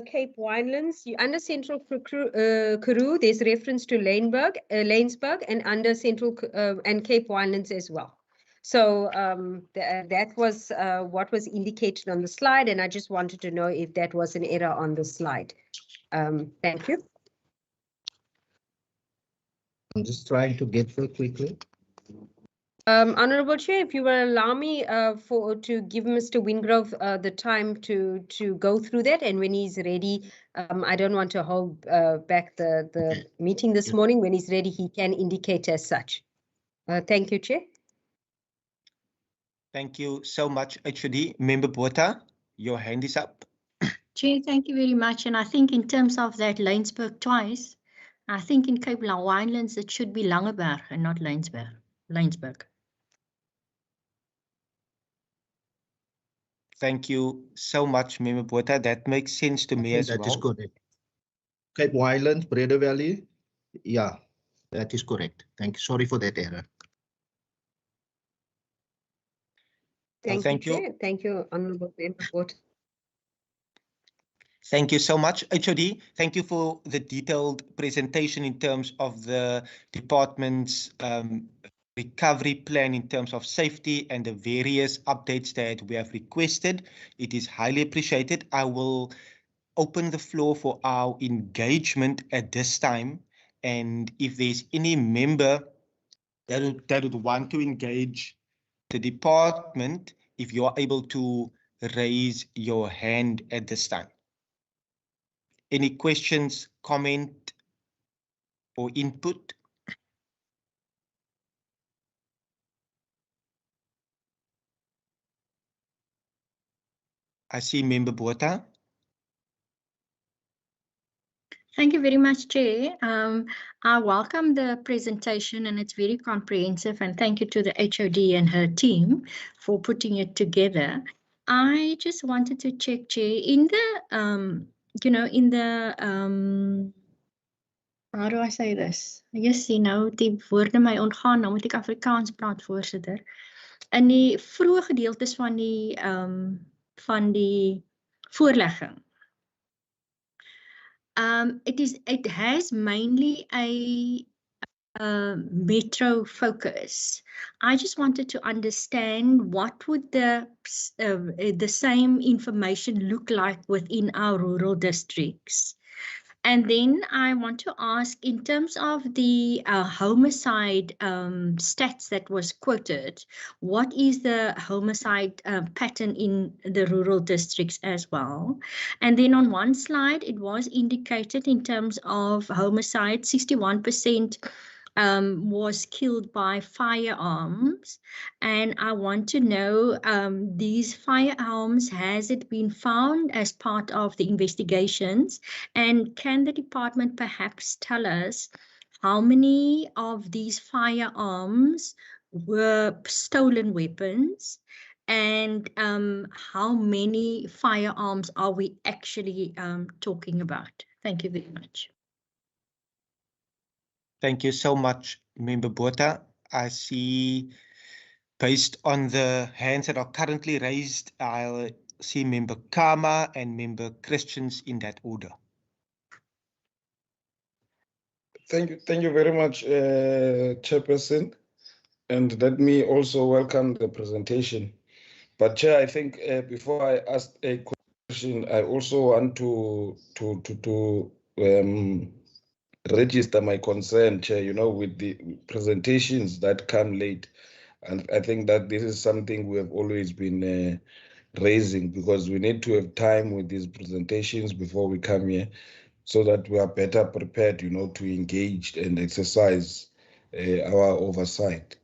Cape Winelands, under Central Karoo, there's reference to Lanesburg, and under Central and Cape Winelands as well. So that was what was indicated on the slide, and I just wanted to know if that was an error on the slide. Thank you. I'm just trying to get through quickly. Honourable Chair, if you will allow me to give Mr. Wingrove the time to go through that, and when he's ready, I don't want to hold back the meeting this morning. When he's ready, he can indicate as such. Thank you, Chair. Thank you so much, HOD. Member Botha, your hand is up. Chair, thank you very much. And I think in terms of that Lanesburg twice, I think in Cape Winelands it should be Langeberg and not Lanesburg. Thank you so much, Member Botha. That makes sense to me as well. That is correct. Cape Winelands, Breda Valley. Yeah, that is correct. Thank you. Sorry for that error. Thank you. Thank you, Honourable Member Botha. Thank you so much, HOD. Thank you for the detailed presentation in terms of the department's recovery plan in terms of safety and the various updates that we have requested. It is highly appreciated. I will open the floor for our engagement at this time. And if there's any member that would want to engage the department, if you are able to raise your hand at this time. Any questions, comment, or input? I see Member Botha. Thank you very much, Chair. I welcome the presentation, and it's very comprehensive, and thank you to the HOD and her team for putting it together. I just wanted to check, Chair, in the, how do I say this? Yes, die woorde my ontgaan, nou moet ek Afrikaans praat, voorsitter. In die vroeë gedeeltes van die voorlegging, it has mainly a metro focus. I just wanted to understand what would the same information look like within our rural districts. And then I want to ask, in terms of the homicide stats that was quoted, what is the homicide pattern in the rural districts as well? And then on one slide, it was indicated in terms of homicide, 61% was killed by firearms, and I want to know these firearms, has it been found as part of the investigations, and can the department perhaps tell us how many of these firearms were stolen weapons, and how many firearms are we actually talking about? Thank you very much. Thank you so much, Member Botha. I see, based on the hands that are currently raised, I'll see Member Kama and Member Christians in that order. Thank you very much, Chairperson. And let me also welcome the presentation. But Chair, I think before I ask a question, I also want to register my concern, Chair, you know, with the presentations that come late. And I think that this is something we have always been raising, because we need to have time with these presentations before we come here, so that we are better prepared, you know, to engage and exercise our oversight.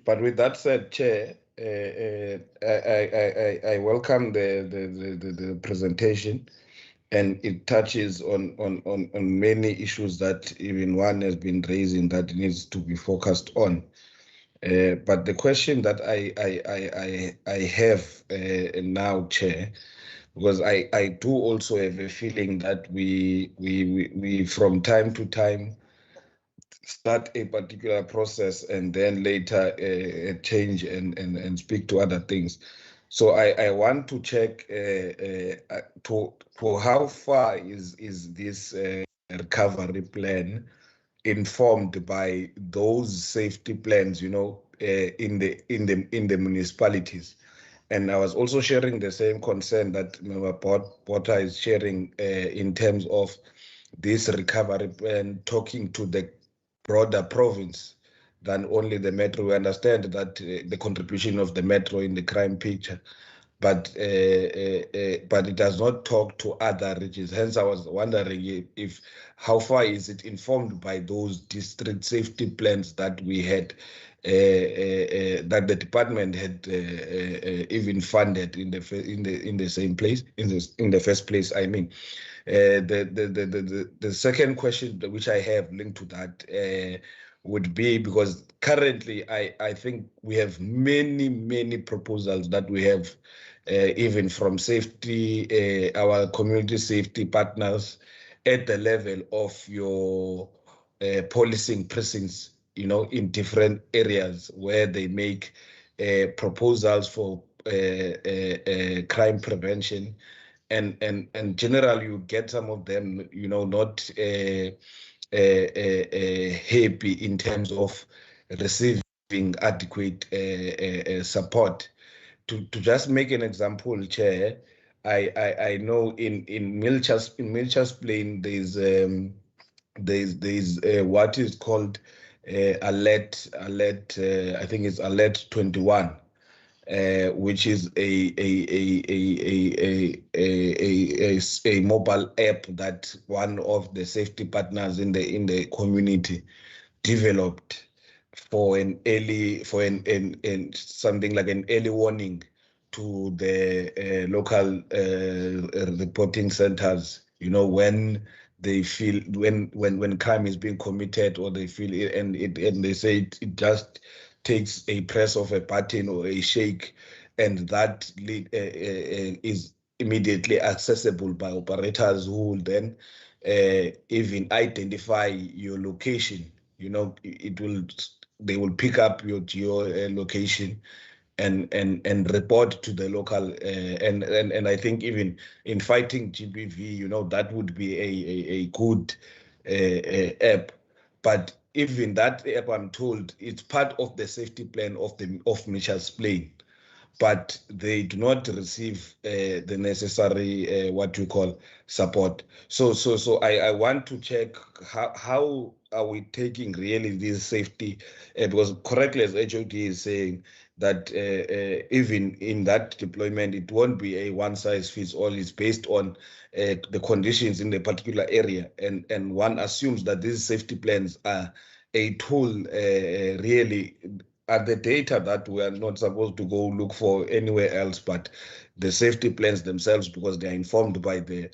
But with that said, Chair, I welcome the presentation, and it touches on many issues that even one has been raising that needs to be focused on. But the question that I have now, Chair, because I do also have a feeling that we from time to time start a particular process and then later change and speak to other things. So I want to check to how far is this recovery plan informed by those safety plans, you know, in the municipalities. And I was also sharing the same concern that Member Botha is sharing in terms of this recovery plan, talking to the broader province than only the metro. We understand that the contribution of the metro in the crime picture, but it does not talk to other regions. Hence, I was wondering if how far is it informed by those district safety plans that we had, that the department had even funded in the same place, in the first place. I mean, the second question which I have linked to that would be, because currently I think we have many proposals that we have, even from safety, our community safety partners at the level of your policing precincts, you know, in different areas where they make proposals for crime prevention. And generally you get some of them, you know, not happy in terms of receiving adequate support. To just make an example, Chair, I know in Milchas Plain there's what is called alert. I think it's alert 21. Which is a mobile app that one of the safety partners in the community developed for something like an early warning to the local reporting centers. You know, when they feel when crime is being committed, or they feel it, and they say it just takes a press of a button or a shake, and that is immediately accessible by operators who will then even identify your location. You know, they will pick up your geolocation and report to the local and I think even in fighting GBV, you know, that would be a good app. But even that app, I'm told, it's part of the safety plan of Mitchell's Plain, but they do not receive the necessary what you call support. So I want to check how are we taking really this safety, because correctly as HOD is saying that even in that deployment, it won't be a one size fits all. It's based on the conditions in the particular area, and one assumes that these safety plans are a tool really are the data that we are not supposed to go look for anywhere else, but the safety plans themselves, because they are informed by the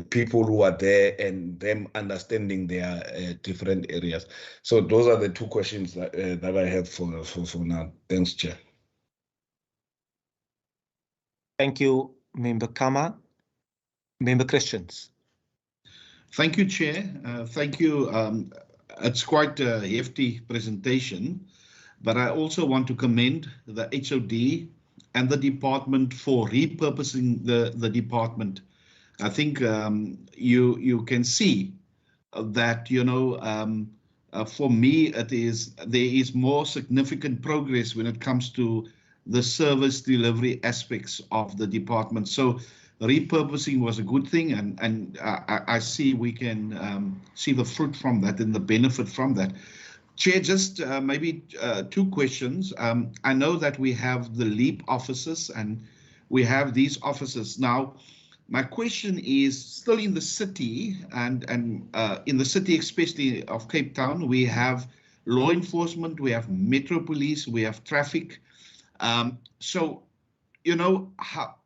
people who are there and them understanding their different areas. So those are the two questions that I have for now. Thanks, Chair. Thank you, Member Kama. Member Christians. Thank you, Chair. Thank you. It's quite a hefty presentation, but I also want to commend the HOD and the department for repurposing the department. I think you can see that, you know, for me, there is more significant progress when it comes to the service delivery aspects of the department. So repurposing was a good thing, and I see we can see the fruit from that and the benefit from that. Chair, just maybe two questions. I know that we have the LEAP offices and we have these offices now. My question is, still in the city and in the city, especially of Cape Town, we have law enforcement, we have metro police, we have traffic. So, you know,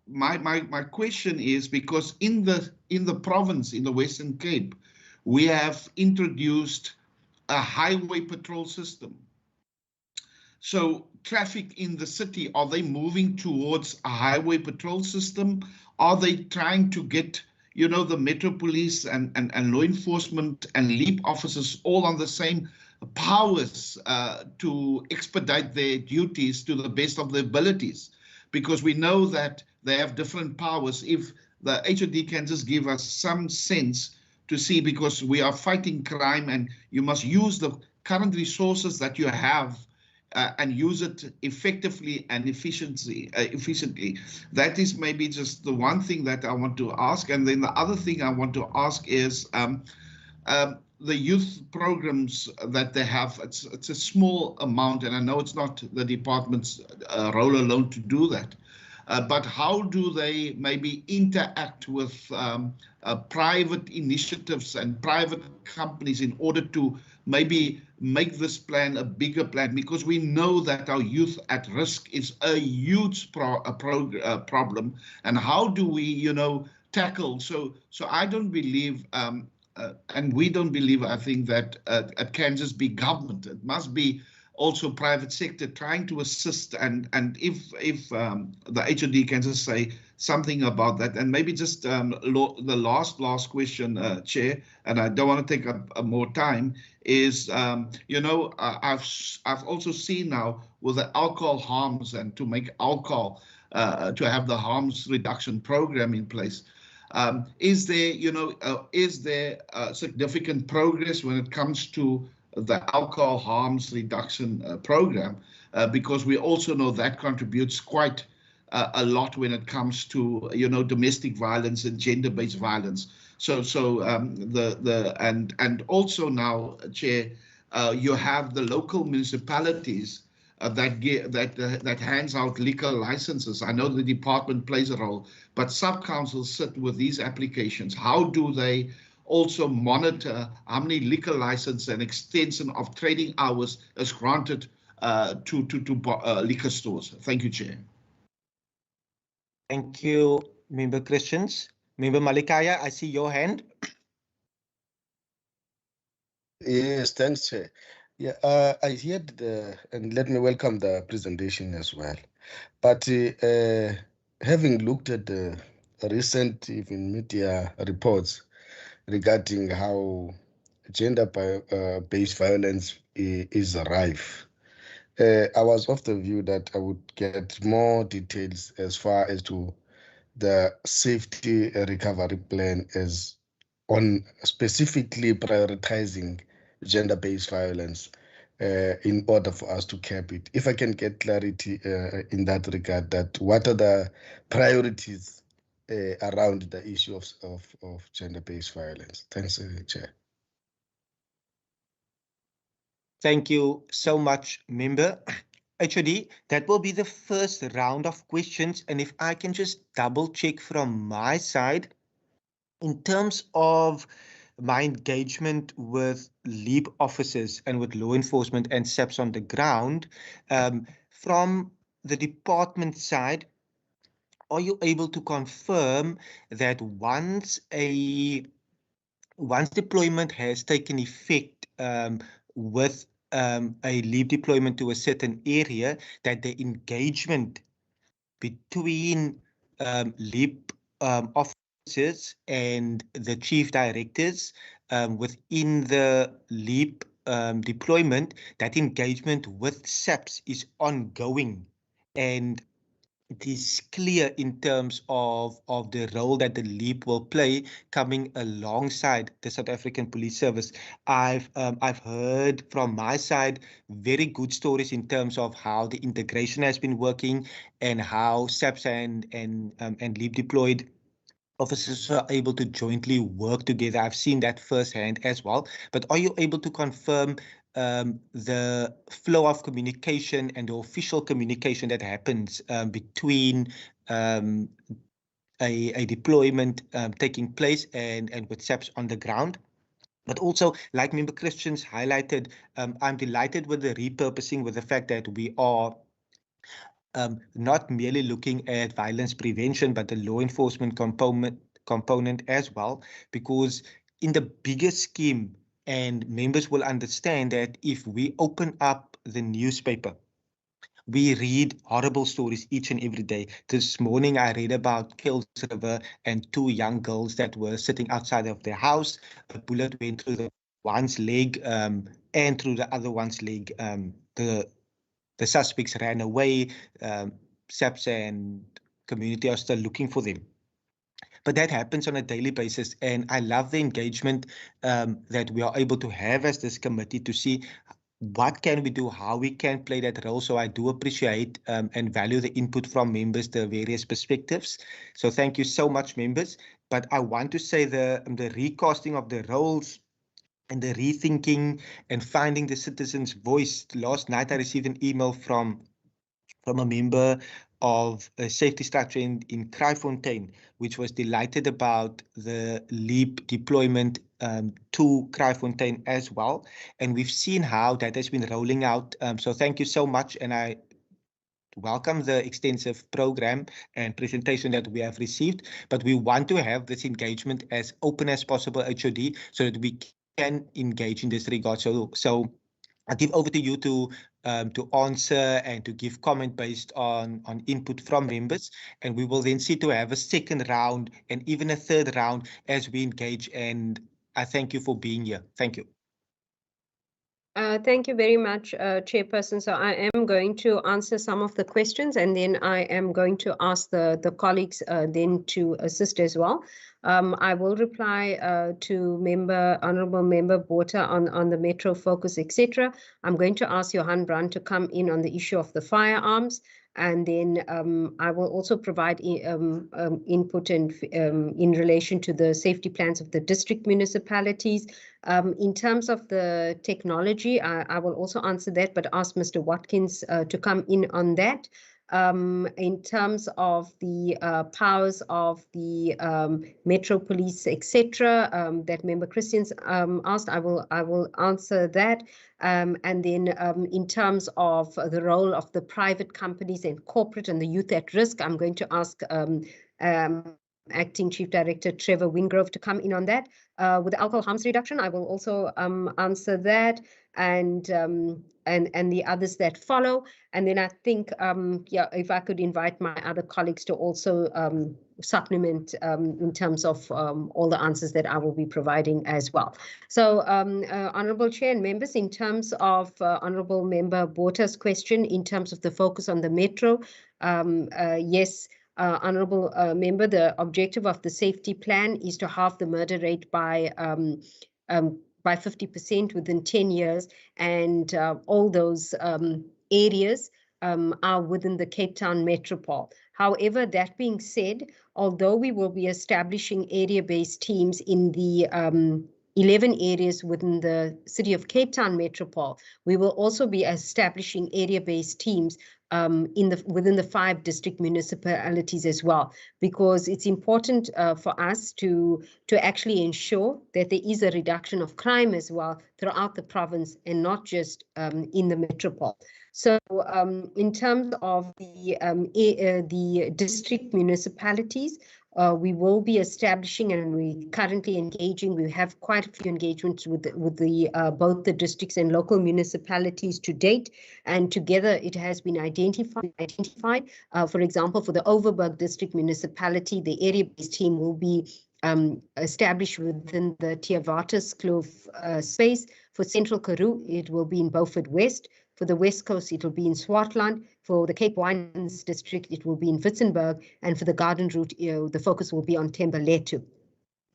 my question is, because in the province, in the Western Cape, we have introduced a highway patrol system. So traffic in the city, are they moving towards a highway patrol system? Are they trying to get, you know, the metro police and law enforcement and LEAP officers all on the same powers to expedite their duties to the best of their abilities? Because we know that they have different powers. If the HOD can just give us some sense to see, because we are fighting crime and you must use the current resources that you have and use it effectively and efficiently. That is maybe just the one thing that I want to ask. And then the other thing I want to ask is the youth programs that they have. It's a small amount, and I know it's not the department's role alone to do that. But how do they maybe interact with private initiatives and private companies in order to maybe make this plan a bigger plan? Because we know that our youth at risk is a huge problem. And how do we, you know, tackle? So I don't believe, and we don't believe, I think, that it can just be government. It must be also private sector trying to assist, and if the HOD can just say something about that. And maybe just the last question, Chair, and I don't want to take up more time, is you know, I've also seen now with the alcohol harms, and to make alcohol to have the harms reduction program in place. Is there, you know, is there significant progress when it comes to the alcohol harms reduction program? Because we also know that contributes quite a lot when it comes to, you know, domestic violence and gender-based violence. And also now, Chair, you have the local municipalities that hands out liquor licenses. I know the department plays a role, but sub-councils sit with these applications. How do they also monitor how many liquor license and extension of trading hours is granted to liquor stores? Thank you, Chair. Thank you, Member Christians. Member Malikaya, I see your hand. Yes, thanks, Chair. Yeah, I heard and let me welcome the presentation as well. But having looked at the recent even media reports regarding how gender-based violence is rife, I was of the view that I would get more details as far as to the safety recovery plan as on specifically prioritizing gender-based violence in order for us to cap it. If I can get clarity in that regard, that what are the priorities around the issue of gender-based violence? Thanks, Chair. Thank you so much, Member. HOD, that will be the first round of questions. And if I can just double check from my side, in terms of my engagement with LEAP officers and with law enforcement and SAPS on the ground, from the department side, are you able to confirm that once deployment has taken effect with a LEAP deployment to a certain area, that the engagement between LEAP officers and the chief directors within the LEAP deployment, that engagement with SAPS is ongoing, and it is clear in terms of the role that the LEAP will play coming alongside the South African Police Service. I've heard from my side very good stories in terms of how the integration has been working and how SAPS and LEAP deployed officers are able to jointly work together. I've seen that firsthand as well. But are you able to confirm the flow of communication and the official communication that happens between a deployment taking place and with SAPS on the ground? But also, like Member Christians highlighted, I'm delighted with the repurposing, with the fact that we are not merely looking at violence prevention, but the law enforcement component as well, because in the bigger scheme, and members will understand that if we open up the newspaper, we read horrible stories each and every day. This morning, I read about Kills River and 2 young girls that were sitting outside of their house. A bullet went through the one's leg and through the other one's leg. The suspects ran away. SAPS and community are still looking for them. But that happens on a daily basis, and I love the engagement that we are able to have as this committee to see what can we do, how we can play that role. So I do appreciate and value the input from members, the various perspectives. So thank you so much, members. But I want to say the recasting of the roles and the rethinking and finding the citizen's voice. Last night, I received an email from a member of a safety structure in Kraaifontein, which was delighted about the LEAP deployment to Kraaifontein as well. And we've seen how that has been rolling out. So thank you so much. And I welcome the extensive program and presentation that we have received. But we want to have this engagement as open as possible, HOD, so that we can engage in this regard. So I'll give over to you to answer and to give comment based on input from members, and we will then see to have a second round and even a third round as we engage. And I thank you for being here. Thank you. Thank you very much, Chairperson. So I am going to answer some of the questions, and then I am going to ask the colleagues then to assist as well. I will reply to Honourable Member Botha on the Metro focus, etc. I'm going to ask Johan Brand to come in on the issue of the firearms. And then I will also provide input in relation to the safety plans of the district municipalities. In terms of the technology, I will also answer that, but ask Mr. Watkins to come in on that. In terms of the powers of the Metro Police, etc., that Member Christians asked, I will answer that. And then in terms of the role of the private companies and corporate and the youth at risk, I'm going to ask Acting Chief Director Trevor Wingrove to come in on that. With the alcohol harms reduction, I will also answer that, and the others that follow. And then I think, yeah, if I could invite my other colleagues to also supplement in terms of all the answers that I will be providing as well. So, Honourable Chair and members, in terms of Honourable Member Botha's question, in terms of the focus on the Metro, yes, Honourable Member, the objective of the safety plan is to halve the murder rate by 50% within 10 years, and all those areas are within the Cape Town metropole. However, that being said, although we will be establishing area-based teams in the 11 areas within the City of Cape Town Metropole. We will also be establishing area-based teams within the 5 district municipalities as well, because it's important for us to actually ensure that there is a reduction of crime as well throughout the province and not just in the metropole. So in terms of the district municipalities, we will be establishing, and we currently engaging. We have quite a few engagements with both the districts and local municipalities to date, and together it has been identified. For example, for the Overberg District Municipality, the area-based team will be established within the Theawaterskloof Kloof space. For Central Karoo, it will be in Beaufort West. For the West Coast, it will be in Swartland. For the Cape Wines District, it will be in Witzenberg. And for the Garden Route, the focus will be on Thembalethu.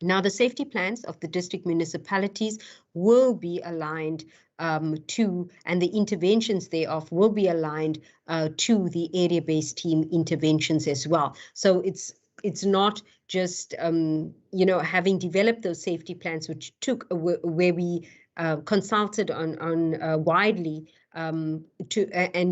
Now, the safety plans of the district municipalities will be aligned to, and the interventions thereof will be aligned to the area-based team interventions as well. So it's not just, having developed those safety plans, which took where we consulted on widely, and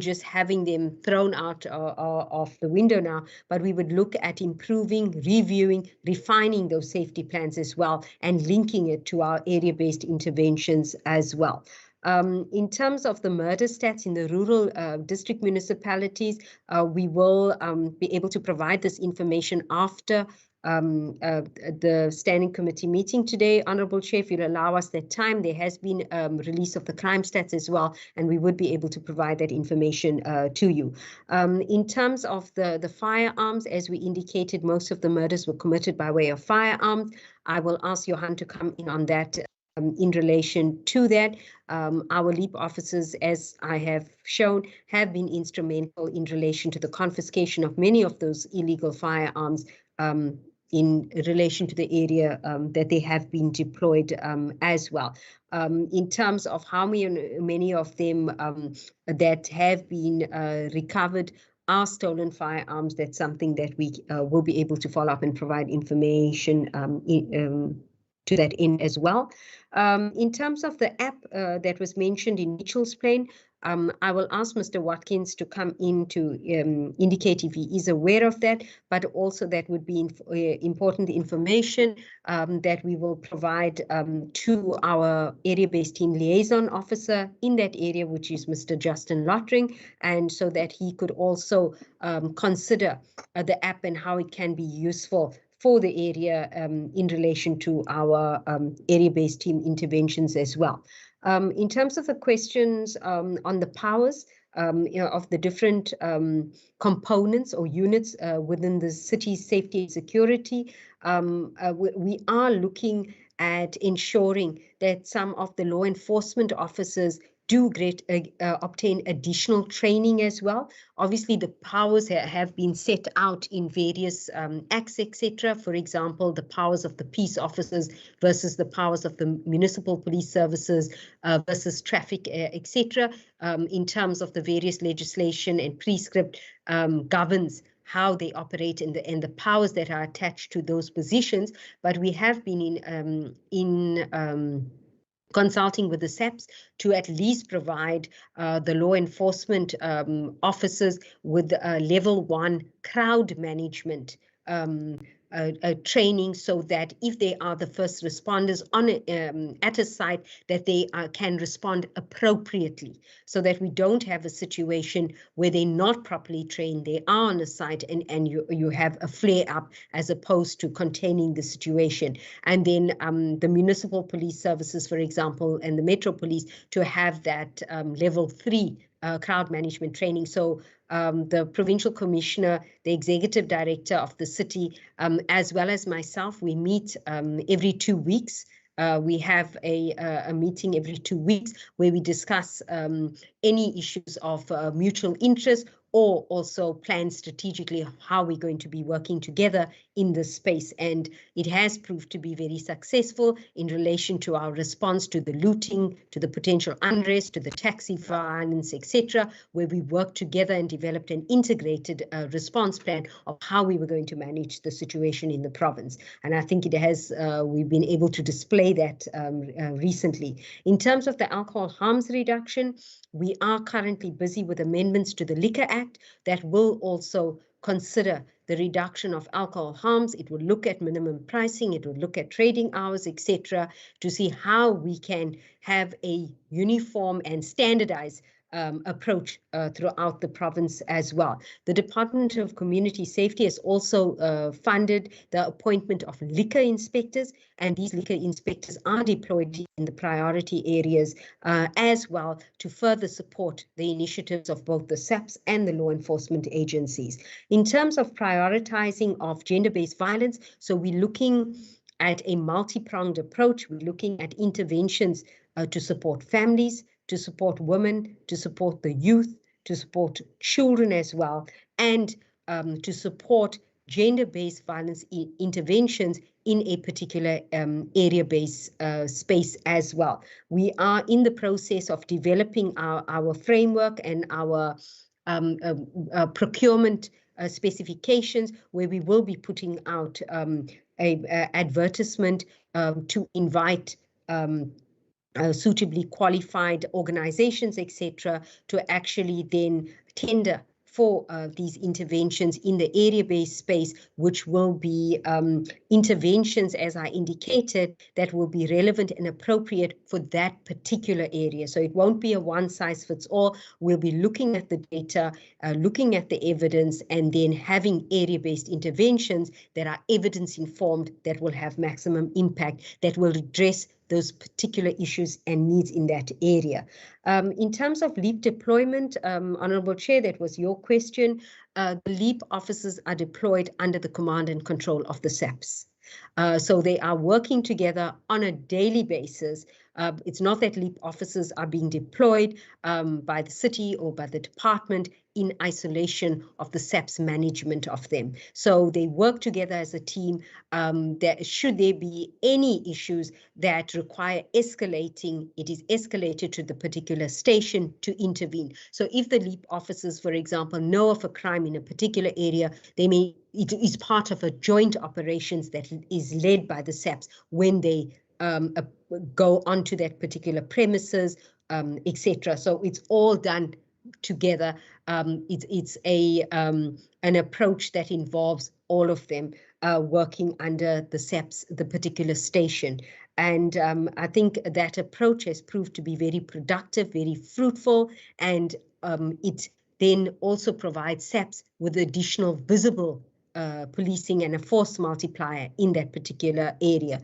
just having them thrown out of the window now, but we would look at improving, reviewing, refining those safety plans as well, and linking it to our area-based interventions as well. In terms of the murder stats in the rural district municipalities, we will be able to provide this information after the standing committee meeting today. Honourable Chair, if you'll allow us that time, there has been release of the crime stats as well, and we would be able to provide that information to you. In terms of the firearms, as we indicated, most of the murders were committed by way of firearms. I will ask Johan to come in on that. In relation to that, our LEAP officers, as I have shown, have been instrumental in relation to the confiscation of many of those illegal firearms in relation to the area that they have been deployed as well. In terms of how many of them that have been recovered are stolen firearms, that's something that we will be able to follow up and provide information to that end as well. In terms of the app that was mentioned in Mitchell's Plain, I will ask Mr. Watkins to come in to indicate if he is aware of that, but also that would be important information that we will provide to our area-based team liaison officer in that area, which is Mr. Justin Lottering, and so that he could also consider the app and how it can be useful for the area in relation to our area-based team interventions as well. In terms of the questions on the powers of the different components or units within the city's safety and security, we are looking at ensuring that some of the law enforcement officers do obtain additional training as well. Obviously, the powers have been set out in various acts, etc. For example, the powers of the peace officers versus the powers of the municipal police services versus traffic, etc. In terms of the various legislation and prescript governs how they operate and the powers that are attached to those positions. But we have been consulting with the SAPs to at least provide the law enforcement officers with level 1 crowd management training, so that if they are the first responders on at a site, that they can respond appropriately, so that we don't have a situation where they're not properly trained, they are on a site and you have a flare up as opposed to containing the situation. And then the municipal police services, for example, and the Metro Police to have that level 3 crowd management training. So the Provincial Commissioner, the Executive Director of the city, as well as myself, we meet every 2 weeks. We have a meeting every 2 weeks where we discuss any issues of mutual interest or also plan strategically how we're going to be working together in this space. And it has proved to be very successful in relation to our response to the looting, to the potential unrest, to the taxi violence, etc., where we worked together and developed an integrated response plan of how we were going to manage the situation in the province. And I think it has, we've been able to display that recently. In terms of the alcohol harms reduction, we are currently busy with amendments to the Liquor Act that will also consider the reduction of alcohol harms. It will look at minimum pricing, it will look at trading hours, etc., to see how we can have a uniform and standardized approach throughout the province as well. The Department of Community Safety has also funded the appointment of liquor inspectors, and these liquor inspectors are deployed in the priority areas as well to further support the initiatives of both the SAPS and the law enforcement agencies. In terms of prioritizing of gender-based violence, so we're looking at a multi-pronged approach. We're looking at interventions to support families, to support women, to support the youth, to support children as well, and to support gender-based violence interventions in a particular area-based space as well. We are in the process of developing our framework and our procurement specifications, where we will be putting out a advertisement to invite suitably qualified organizations, etc., to actually then tender for these interventions in the area-based space, which will be interventions, as I indicated, that will be relevant and appropriate for that particular area. So it won't be a one-size-fits-all. We'll be looking at the data, looking at the evidence, and then having area-based interventions that are evidence-informed, that will have maximum impact, that will address those particular issues and needs in that area. In terms of LEAP deployment, Honourable Chair, that was your question. The LEAP officers are deployed under the command and control of the SAPS. So they are working together on a daily basis. It's not that LEAP officers are being deployed by the city or by the department in isolation of the SAPS management of them. So they work together as a team. That should there be any issues that require escalating, it is escalated to the particular station to intervene. So if the LEAP officers, for example, know of a crime in a particular area, they may, it is part of a joint operations that is led by the SAPS when they go onto that particular premises, etc. So it's all done together. It's an approach that involves all of them working under the SAPS, the particular station. And I think that approach has proved to be very productive, very fruitful, and it then also provides SAPS with additional visible policing and a force multiplier in that particular area.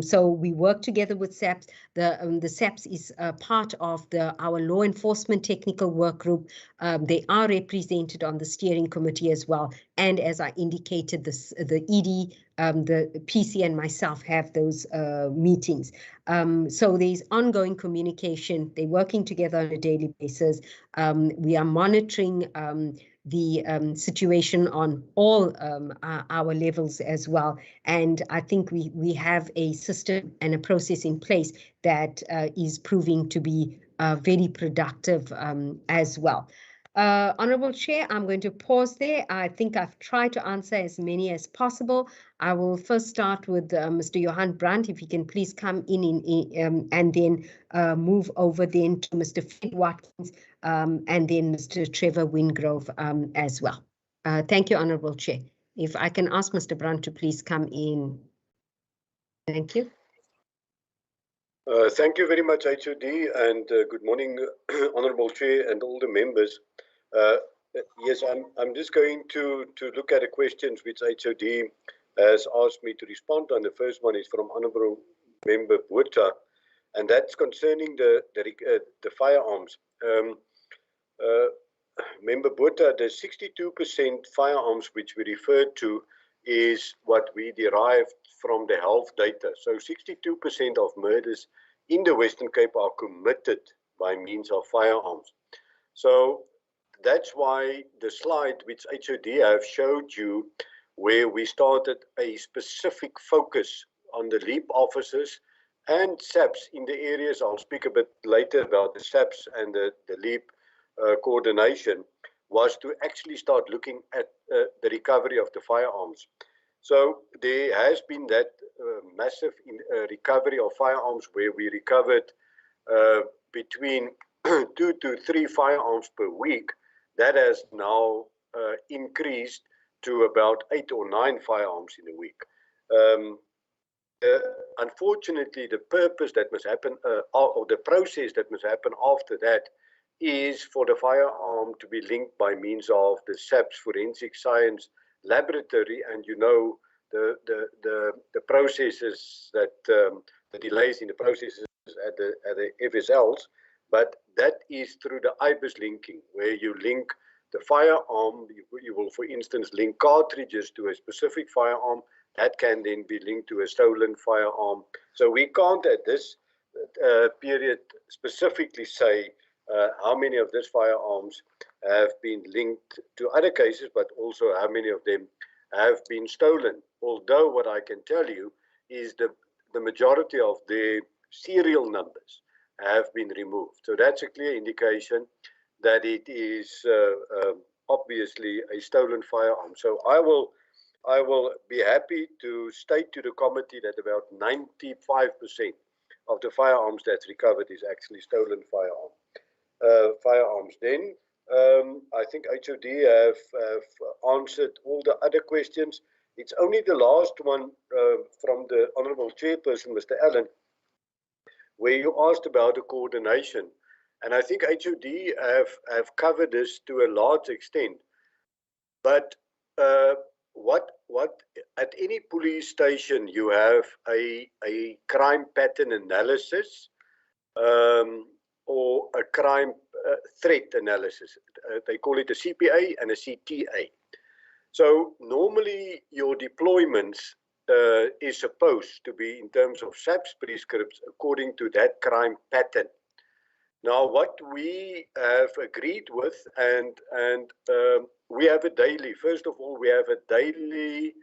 So we work together with SAPS. The SAPS is part of our law enforcement technical work group. They are represented on the steering committee as well. And as I indicated, the ED, the PC and myself have those meetings. So there's ongoing communication. They're working together on a daily basis. We are monitoring the situation on all our levels as well. And I think we have a system and a process in place that is proving to be very productive as well. Honourable Chair, I'm going to pause there. I think I've tried to answer as many as possible. I will first start with Mr. Johan Brandt, if he can please come in and then move over then to Mr. Fred Watkins and then Mr. Trevor Wingrove as well. Thank you, Honourable Chair. If I can ask Mr. Brandt to please come in. Thank you. Thank you very much, HOD, and good morning, Honourable Chair and all the members. Yes, I'm just going to look at the questions which HOD has asked me to respond on. The first one is from Honourable Member Botha, and that's concerning the firearms. Member Botha, the 62% firearms which we referred to is what we derived from the health data. So 62% of murders in the Western Cape are committed by means of firearms. So that's why the slide which HOD have showed you, where we started a specific focus on the LEAP officers and SAPs in the areas. I'll speak a bit later about the SAPs and the LEAP coordination, was to actually start looking at the recovery of the firearms. So there has been that massive recovery of firearms, where we recovered between 2 to 3 firearms per week. That has now increased to about 8 or 9 firearms in a week. Unfortunately, the purpose that must happen, or the process that must happen after that, is for the firearm to be linked by means of the SAPS forensic science laboratory, and you know the processes that the delays in the processes at the FSLs, but that is through the AreaBased linking, where you link the firearm. You will, for instance, link cartridges to a specific firearm that can then be linked to a stolen firearm. So we can't at this period specifically say how many of these firearms have been linked to other cases, but also how many of them have been stolen. Although what I can tell you is the majority of the serial numbers have been removed. So that's a clear indication that it is obviously a stolen firearm. So I will be happy to state to the committee that about 95% of the firearms that's recovered is actually stolen firearms. Then I think HOD have answered all the other questions. It's only the last one from the Honourable Chairperson, Mr. Allen, where you asked about the coordination. And I think HOD have covered this to a large extent. But what at any police station you have a crime pattern analysis or a crime threat analysis. They call it a CPA and a CTA. So normally your deployments is supposed to be in terms of SAPS prescripts according to that crime pattern. Now, what we have agreed with, and we have a daily, first of all, we have a daily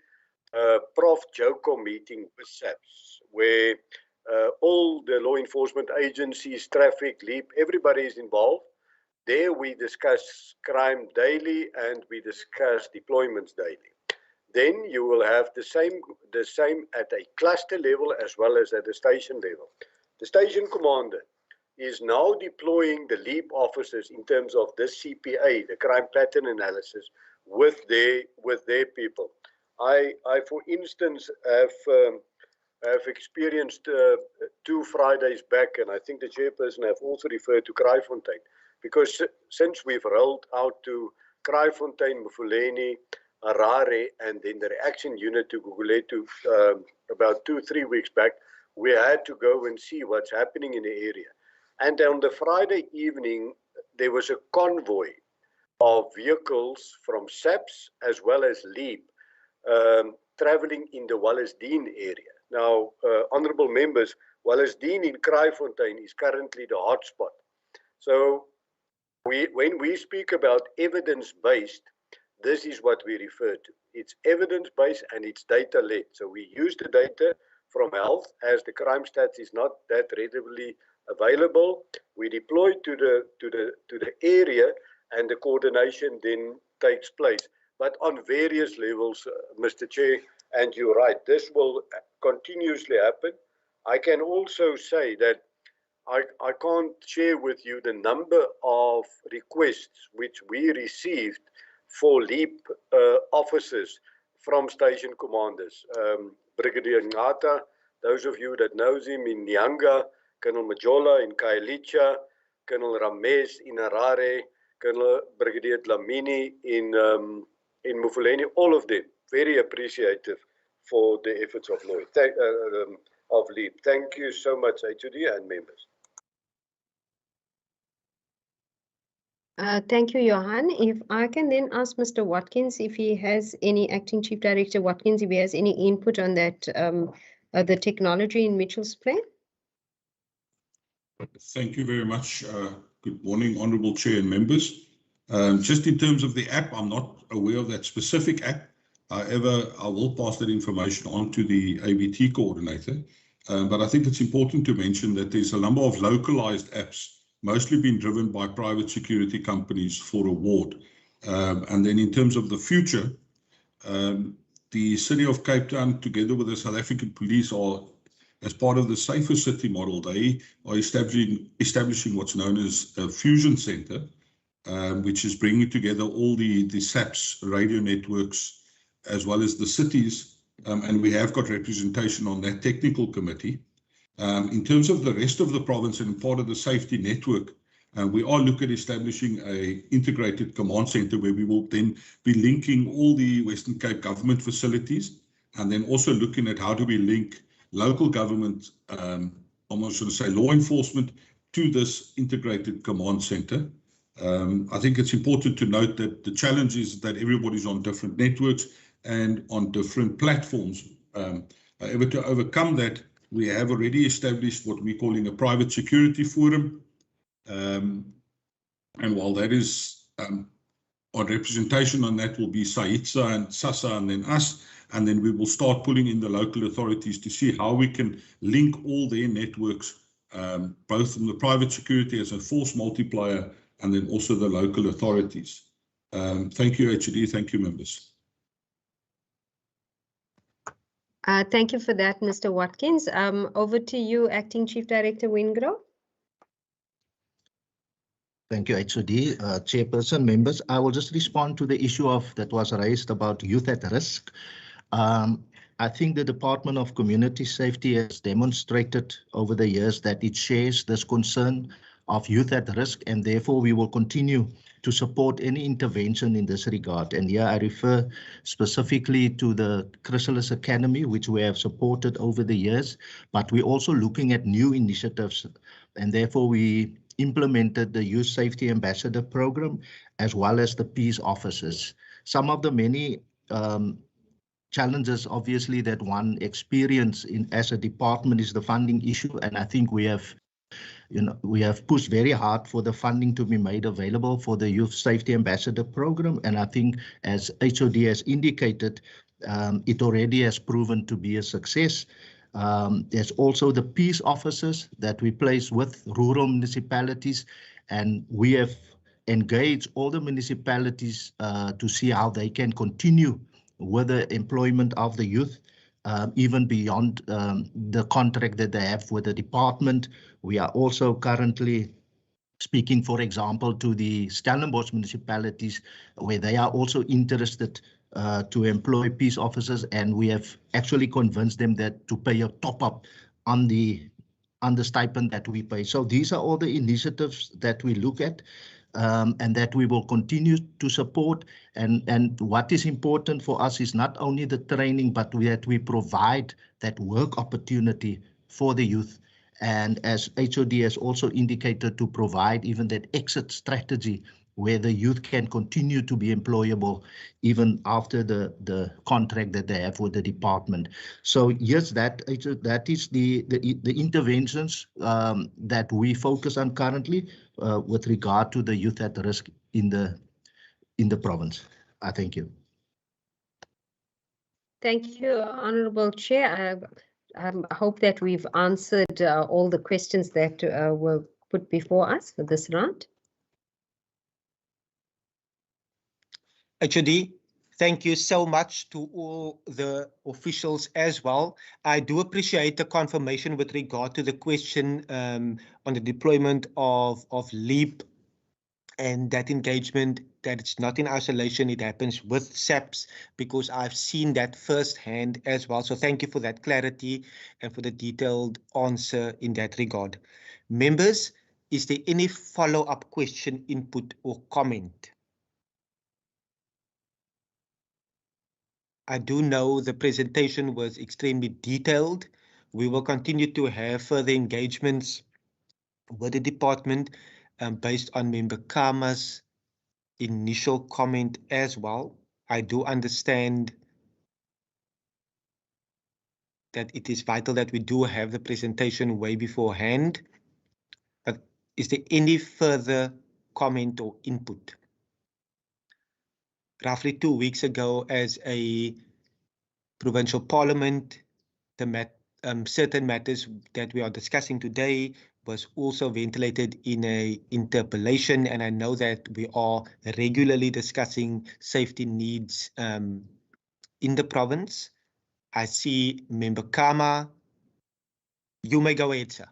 Prof. JOCO meeting with SAPS, where all the law enforcement agencies, traffic, LEAP, everybody is involved. There we discuss crime daily and we discuss deployments daily. Then you will have the same at a cluster level as well as at the station level. The station commander is now deploying the LEAP officers in terms of this CPA, the crime pattern analysis, with their people. I for instance, have experienced 2 Fridays back, and I think the chairperson have also referred to Kraaifontein, because since we've rolled out to Kraaifontein, Mufuleni, Harare, and then the reaction unit to Guguletu about 2-3 weeks back, we had to go and see what's happening in the area. And on the Friday evening, there was a convoy of vehicles from SAPS as well as LEAP traveling in the Wallisdean area. Now, honourable members, Wallisdean in Kraaifontein is currently the hotspot. So when we speak about evidence-based, this is what we refer to. It's evidence-based and it's data-led. So we use the data from health, as the crime stats is not that readily available. We deploy to the area, and the coordination then takes place. But on various levels, Mr. Chair, and you're right, this will continuously happen. I can also say that I can't share with you the number of requests which we received for LEAP officers from station commanders. Brigadier Ngata, those of you that knows him in Nyanga, Colonel Majola in Kailicha, Colonel Rames in Harare, Colonel Brigadier Dlamini in Mufuleni, all of them very appreciative for the efforts of LEAP. Thank you so much, HOD and members. Thank you, Johan. If I can then ask Mr. Watkins if he has any, Acting Chief Director Watkins, if he has any input on that, the technology in Mitchell's plan. Thank you very much. Good morning, Honourable Chair and members. Just in terms of the app, I'm not aware of that specific app. However, I will pass that information on to the ABT coordinator. But I think it's important to mention that there's a number of localized apps, mostly being driven by private security companies for award. And then in terms of the future, the City of Cape Town, together with the South African Police, are, as part of the Safer City model, they are establishing what's known as a fusion center, which is bringing together all the SAPS radio networks as well as the cities, and we have got representation on that technical committee. In terms of the rest of the province and part of the safety network, we are looking at establishing an integrated command center where we will then be linking all the Western Cape government facilities, and then also looking at how do we link local government, almost should say law enforcement, to this integrated command center. I think it's important to note that the challenge is that everybody's on different networks and on different platforms. However, to overcome that, we have already established what we're calling a private security forum. And while that is, our representation on that will be SAITSA and SASA and then us, and then we will start pulling in the local authorities to see how we can link all their networks, both from the private security as a force multiplier and then also the local authorities. Thank you, HOD. Thank you, members. Thank you for that, Mr. Watkins. Over to you, Acting Chief Director Wingrove. Thank you, HOD. Chairperson, members, I will just respond to the issue that was raised about youth at risk. I think the Department of Community Safety has demonstrated over the years that it shares this concern of youth at risk, and therefore we will continue to support any intervention in this regard. And here I refer specifically to the Chrysalis Academy, which we have supported over the years, but we're also looking at new initiatives, and therefore we implemented the Youth Safety Ambassador program as well as the peace officers. Some of the many challenges obviously that one experience as a department is the funding issue, and I think we have pushed very hard for the funding to be made available for the Youth Safety Ambassador program, and I think as HOD has indicated, it already has proven to be a success. There's also the peace officers that we place with rural municipalities, and we have engaged all the municipalities to see how they can continue with the employment of the youth, even beyond the contract that they have with the department. We are also currently speaking, for example, to the Stellenbosch municipalities, where they are also interested to employ peace officers, and we have actually convinced them that to pay a top-up on the stipend that we pay. So these are all the initiatives that we look at, and that we will continue to support. And what is important for us is not only the training, but that we provide that work opportunity for the youth. And as HOD has also indicated, to provide even that exit strategy where the youth can continue to be employable even after the contract that they have with the department. So yes, that is the interventions that we focus on currently with regard to the youth at risk in the province. I thank you. Thank you, Honourable Chair. I hope that we've answered all the questions that were put before us for this round. HOD, thank you so much to all the officials as well. I do appreciate the confirmation with regard to the question on the deployment of LEAP and that engagement, that it's not in isolation, it happens with SAPS, because I've seen that firsthand as well. So thank you for that clarity and for the detailed answer in that regard. Members, is there any follow-up question, input or comment? I do know the presentation was extremely detailed. We will continue to have further engagements with the department based on Member Kama's initial comment as well. I do understand that it is vital that we do have the presentation way beforehand. But is there any further comment or input? roughly 2 weeks ago as a provincial parliament, certain matters that we are discussing today was also ventilated in a interpellation, and I know that we are regularly discussing safety needs in the province. I see Member Kama. You may go ahead, sir.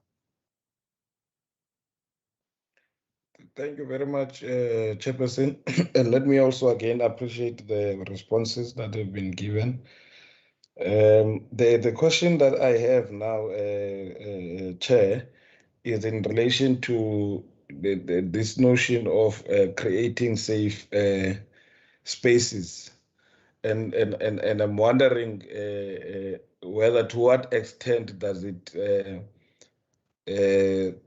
Thank you very much, Chairperson. And let me also again appreciate the responses that have been given. The question that I have now, Chair, is in relation to this notion of creating safe spaces. And I'm wondering whether to what extent does it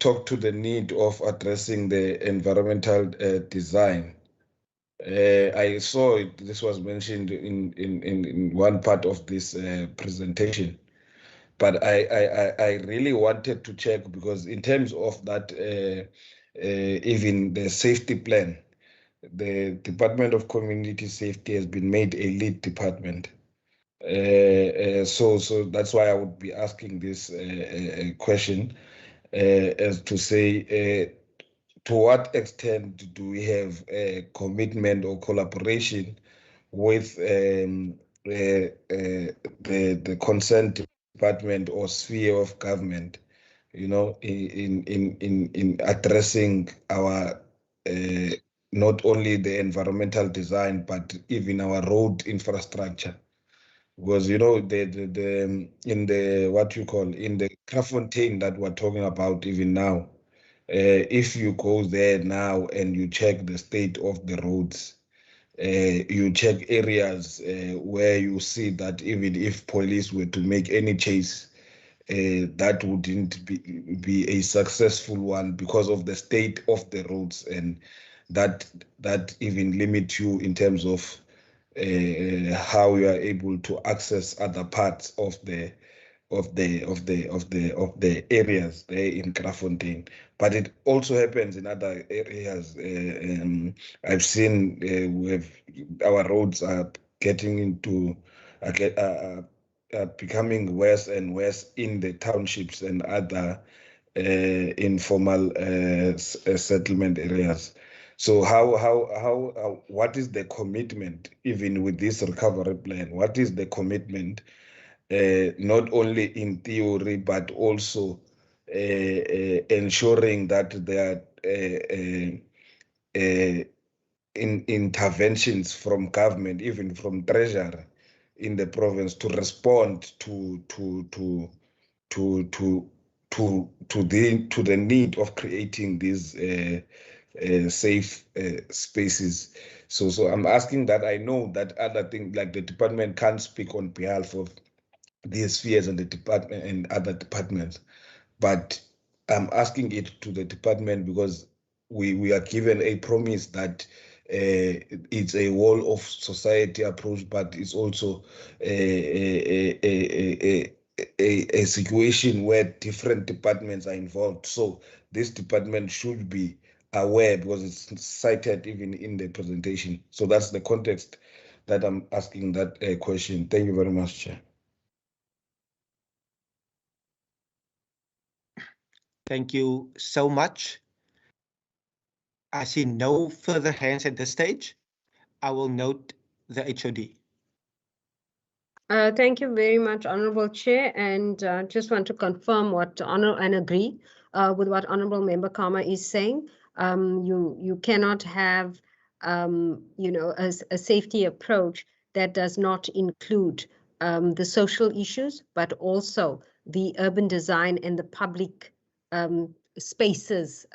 talk to the need of addressing the environmental design. I saw this was mentioned in one part of this presentation, but I really wanted to check, because in terms of that, even the safety plan, the Department of Community Safety has been made a lead department. So that's why I would be asking this question, as to say, to what extent do we have a commitment or collaboration with the concerned department or sphere of government, you know, in addressing our not only the environmental design, but even our road infrastructure. Because, you know, in the what you call in the Krafontein that we're talking about even now, if you go there now and you check the state of the roads, you check areas where you see that even if police were to make any chase, that wouldn't be a successful one because of the state of the roads, and that even limit you in terms of how you are able to access other parts of the areas there in Krafontein. But it also happens in other areas. I've seen our roads are getting into becoming worse and worse in the townships and other informal settlement areas. So what is the commitment, even with this recovery plan? What is the commitment, not only in theory, but also ensuring that there are interventions from government, even from treasury in the province, to respond to the need of creating these safe spaces. So I'm asking that. I know that other things like the department can't speak on behalf of these spheres and the department and other departments, but I'm asking it to the department because we are given a promise that it's a whole of society approach, but it's also a situation where different departments are involved. So this department should be aware, because it's cited even in the presentation. So that's the context that I'm asking that question. Thank you very much, Chair. Thank you so much. I see no further hands at this stage. I will note the HOD. Thank you very much, Honourable Chair, and just want to confirm and agree with what Honourable Member Kama is saying. You cannot have a safety approach that does not include the social issues, but also the urban design and the public spaces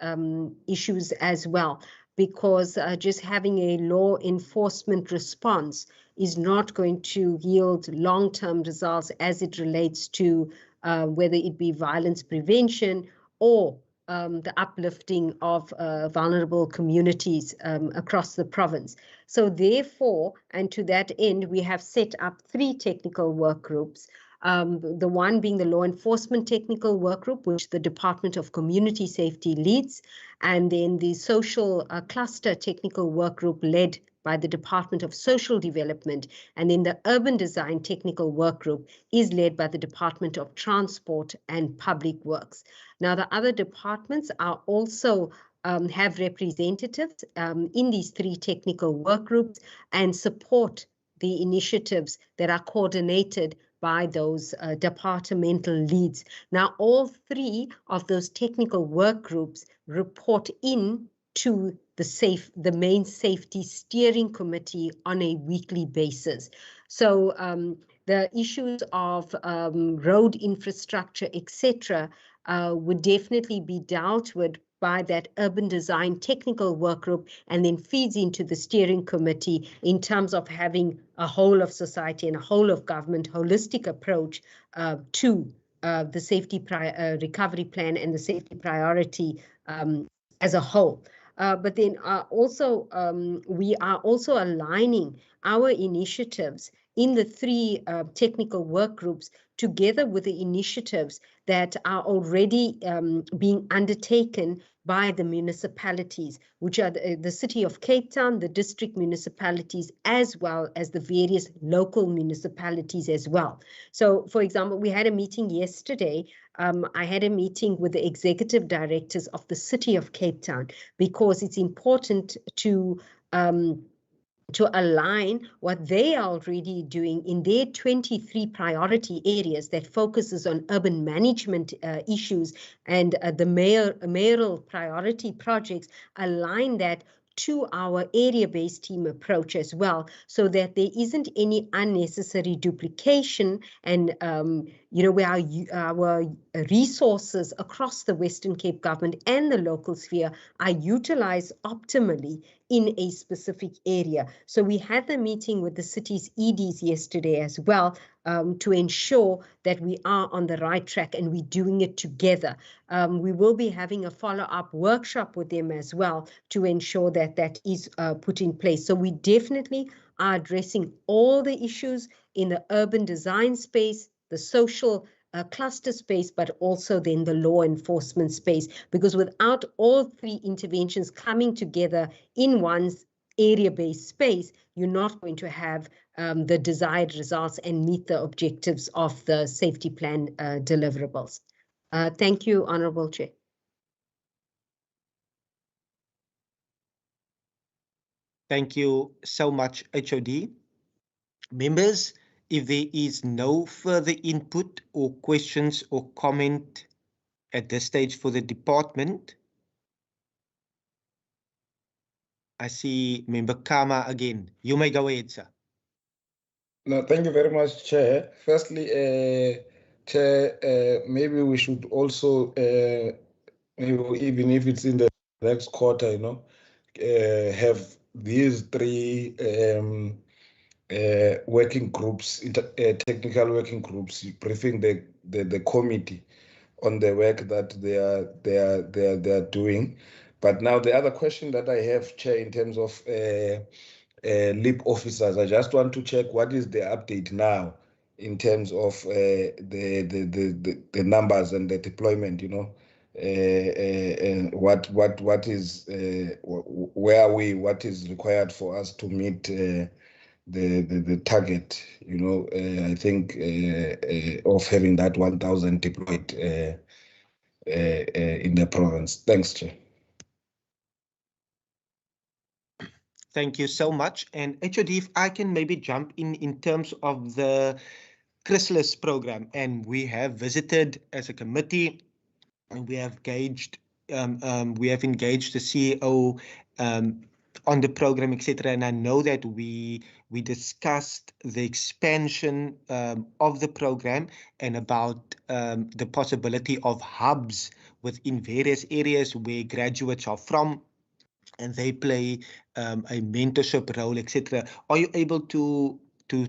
issues as well, because just having a law enforcement response is not going to yield long-term results as it relates to whether it be violence prevention or the uplifting of vulnerable communities across the province. So therefore, and to that end, we have set up 3 technical work groups. The one being the Law Enforcement Technical Work Group, which the Department of Community Safety leads, and then the Social Cluster Technical Work Group led by the Department of Social Development, and then the Urban Design Technical Work Group is led by the Department of Transport and Public Works. Now, the other departments are also have representatives in these 3 technical work groups and support the initiatives that are coordinated by those departmental leads. Now, all 3 of those technical work groups report in to the main safety steering committee on a weekly basis. So the issues of road infrastructure, etc., would definitely be dealt with by that urban design technical work group, and then feeds into the steering committee in terms of having a whole of society and a whole of government holistic approach to the safety recovery plan and the safety priority as a whole. But then also we are also aligning our initiatives in the 3 technical work groups together with the initiatives that are already being undertaken by the municipalities, which are the City of Cape Town, the district municipalities, as well as the various local municipalities as well. So, for example, we had a meeting yesterday. I had a meeting with the executive directors of the City of Cape Town, because it's important to align what they are already doing in their 23 priority areas that focuses on urban management issues and the mayoral priority projects, align that to our area-based team approach as well, so that there isn't any unnecessary duplication, and where our resources across the Western Cape government and the local sphere are utilized optimally in a specific area. So we had the meeting with the city's EDs yesterday as well, to ensure that we are on the right track and we're doing it together. We will be having a follow-up workshop with them as well to ensure that that is put in place. So we definitely are addressing all the issues in the urban design space, the social cluster space, but also then the law enforcement space, because without all 3 interventions coming together in one area-based space, you're not going to have the desired results and meet the objectives of the safety plan deliverables. Thank you, Honourable Chair. Thank you so much, HOD. Members, if there is no further input or questions or comment at this stage for the department, I see Member Kama again. You may go ahead, sir. No, thank you very much, Chair. Firstly, Chair, maybe we should also, maybe even if it's in the next quarter, have these 3 working groups, technical working groups, briefing the committee on the work that they are doing. But now the other question that I have, Chair, in terms of LEAP officers, I just want to check what is the update now in terms of the numbers and the deployment. What is where are we? What is required for us to meet the target? I think of having that 1,000 deployed in the province. Thanks, Chair. Thank you so much. And HOD, if I can maybe jump in terms of the chrysalis program, and we have visited as a committee, and we have engaged the CEO on the program, etc. And I know that we discussed the expansion of the program and about the possibility of hubs within various areas where graduates are from, and they play a mentorship role, etc. Are you able to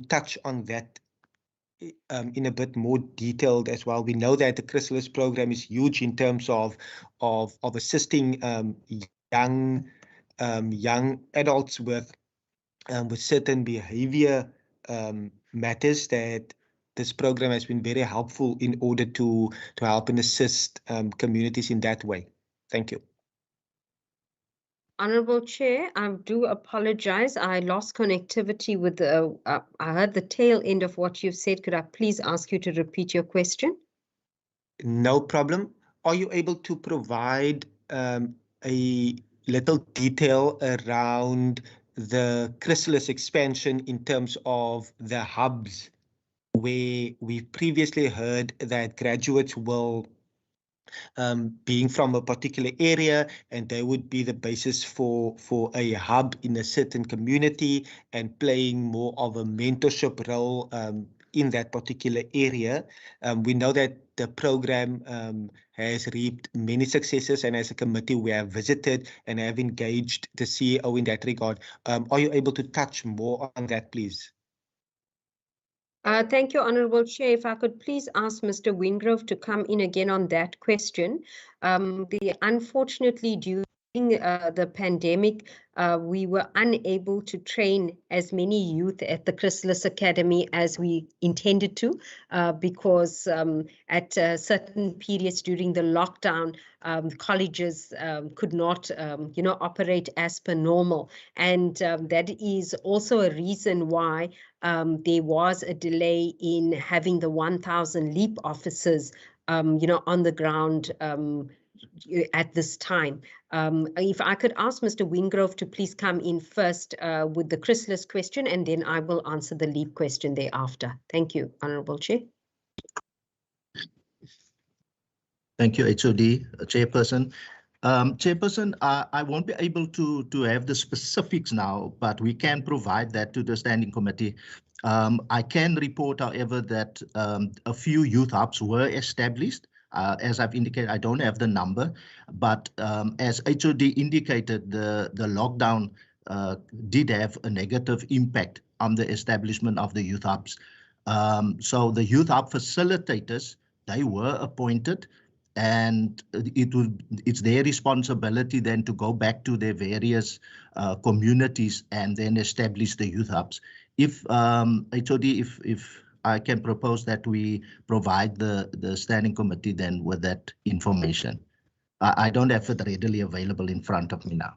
touch on that in a bit more detailed as well? We know that the chrysalis program is huge in terms of assisting young adults with certain behavior matters, that this program has been very helpful in order to help and assist communities in that way. Thank you. Honourable Chair, I do apologise. I lost connectivity with the, I heard the tail end of what you've said. Could I please ask you to repeat your question? No problem. Are you able to provide a little detail around the chrysalis expansion in terms of the hubs, where we've previously heard that graduates will being from a particular area, and they would be the basis for a hub in a certain community and playing more of a mentorship role in that particular area. We know that the program has reaped many successes, and as a committee we have visited and have engaged the CEO in that regard. Are you able to touch more on that, please? Thank you, Honourable Chair. If I could please ask Mr. Wingrove to come in again on that question. Unfortunately, during the pandemic, we were unable to train as many youth at the Chrysalis Academy as we intended to, because at certain periods during the lockdown, colleges could not, operate as per normal. And that is also a reason why there was a delay in having the 1,000 LEAP officers, on the ground at this time. If I could ask Mr. Wingrove to please come in first with the chrysalis question, and then I will answer the LEAP question thereafter. Thank you, Honourable Chair. Thank you, HOD, Chairperson. Chairperson, I won't be able to have the specifics now, but we can provide that to the Standing Committee. I can report, however, that a few youth hubs were established. As I've indicated, I don't have the number, but as HOD indicated, the lockdown did have a negative impact on the establishment of the youth hubs. So the youth hub facilitators, they were appointed, and it's their responsibility then to go back to their various communities and then establish the youth hubs. If HOD, if I can propose that we provide the Standing Committee then with that information. I don't have it readily available in front of me now.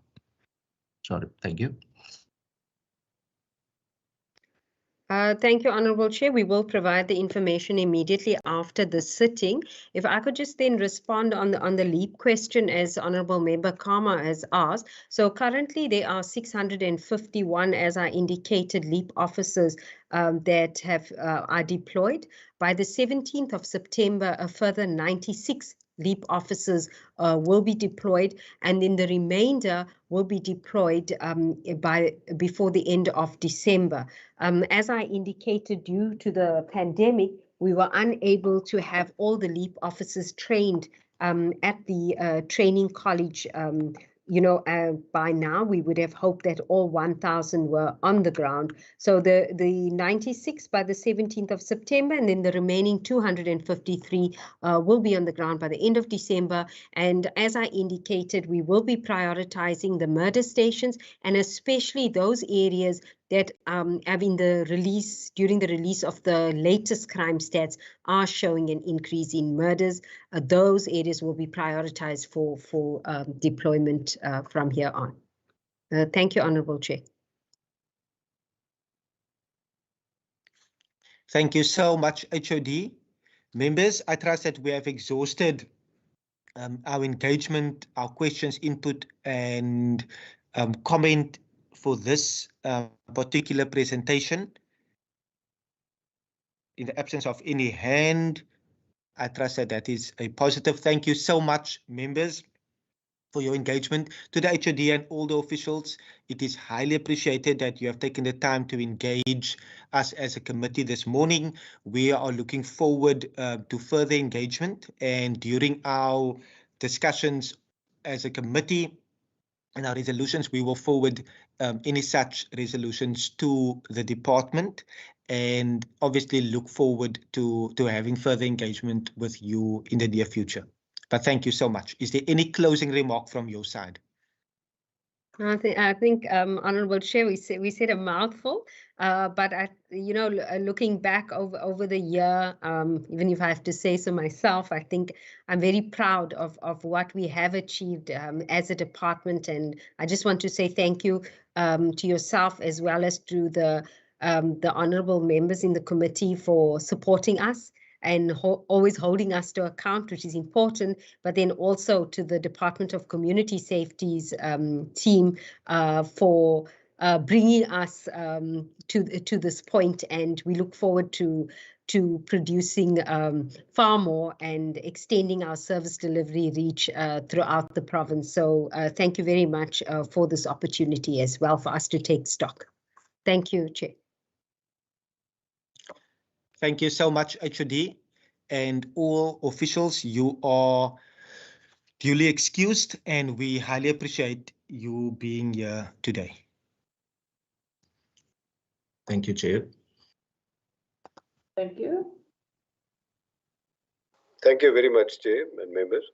Sorry, thank you. Thank you, Honourable Chair. We will provide the information immediately after the sitting. If I could just then respond on the LEAP question, as Honourable Member Karma has asked. So currently there are 651, as I indicated, LEAP officers that are deployed. By the 17th of September, a further 96 LEAP officers will be deployed, and then the remainder will be deployed before the end of December. As I indicated, due to the pandemic, we were unable to have all the LEAP officers trained at the training college. By now we would have hoped that all 1,000 were on the ground. So the 96 by the 17th of September, and then the remaining 253 will be on the ground by the end of December. And as I indicated, we will be prioritizing the murder stations, and especially those areas that during the release of the latest crime stats are showing an increase in murders. Those areas will be prioritized for deployment from here on. Thank you, Honourable Chair. Thank you so much, HOD. Members, I trust that we have exhausted our engagement, our questions, input, and comment for this particular presentation. In the absence of any hand, I trust that that is a positive. Thank you so much, members, for your engagement. To the HOD and all the officials, it is highly appreciated that you have taken the time to engage us as a committee this morning. We are looking forward to further engagement, and during our discussions as a committee and our resolutions, we will forward any such resolutions to the department, and obviously look forward to having further engagement with you in the near future. But thank you so much. Is there any closing remark from your side? I think Honourable Chair, we said a mouthful, but looking back over the year, even if I have to say so myself, I think I'm very proud of what we have achieved as a department, and I just want to say thank you to yourself as well as to the honourable members in the committee for supporting us and always holding us to account, which is important, but then also to the Department of Community Safety's team for bringing us to this point, and we look forward to producing far more and extending our service delivery reach throughout the province. So thank you very much for this opportunity as well for us to take stock. Thank you, Chair. Thank you so much, HOD, and all officials. You are duly excused, and we highly appreciate you being here today. Thank you, Chair. Thank you. Thank you very much, Chair and members.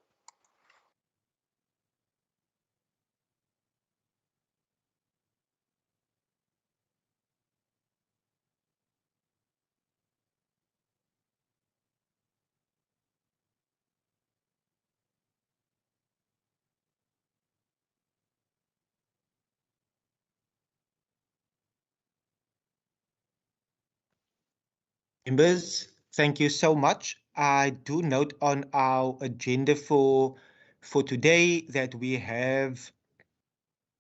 Members, thank you so much. I do note on our agenda for today that we have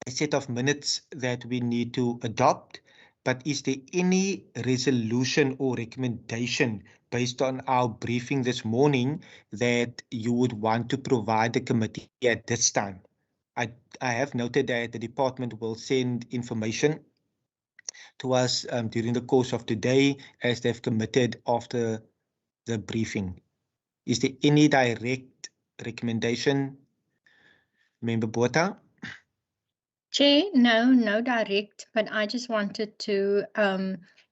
a set of minutes that we need to adopt, but is there any resolution or recommendation based on our briefing this morning that you would want to provide the committee at this time? I have noted that the department will send information to us during the course of today, as they've committed after the briefing. Is there any direct recommendation, Member Botha? Chair, no direct, but I just wanted to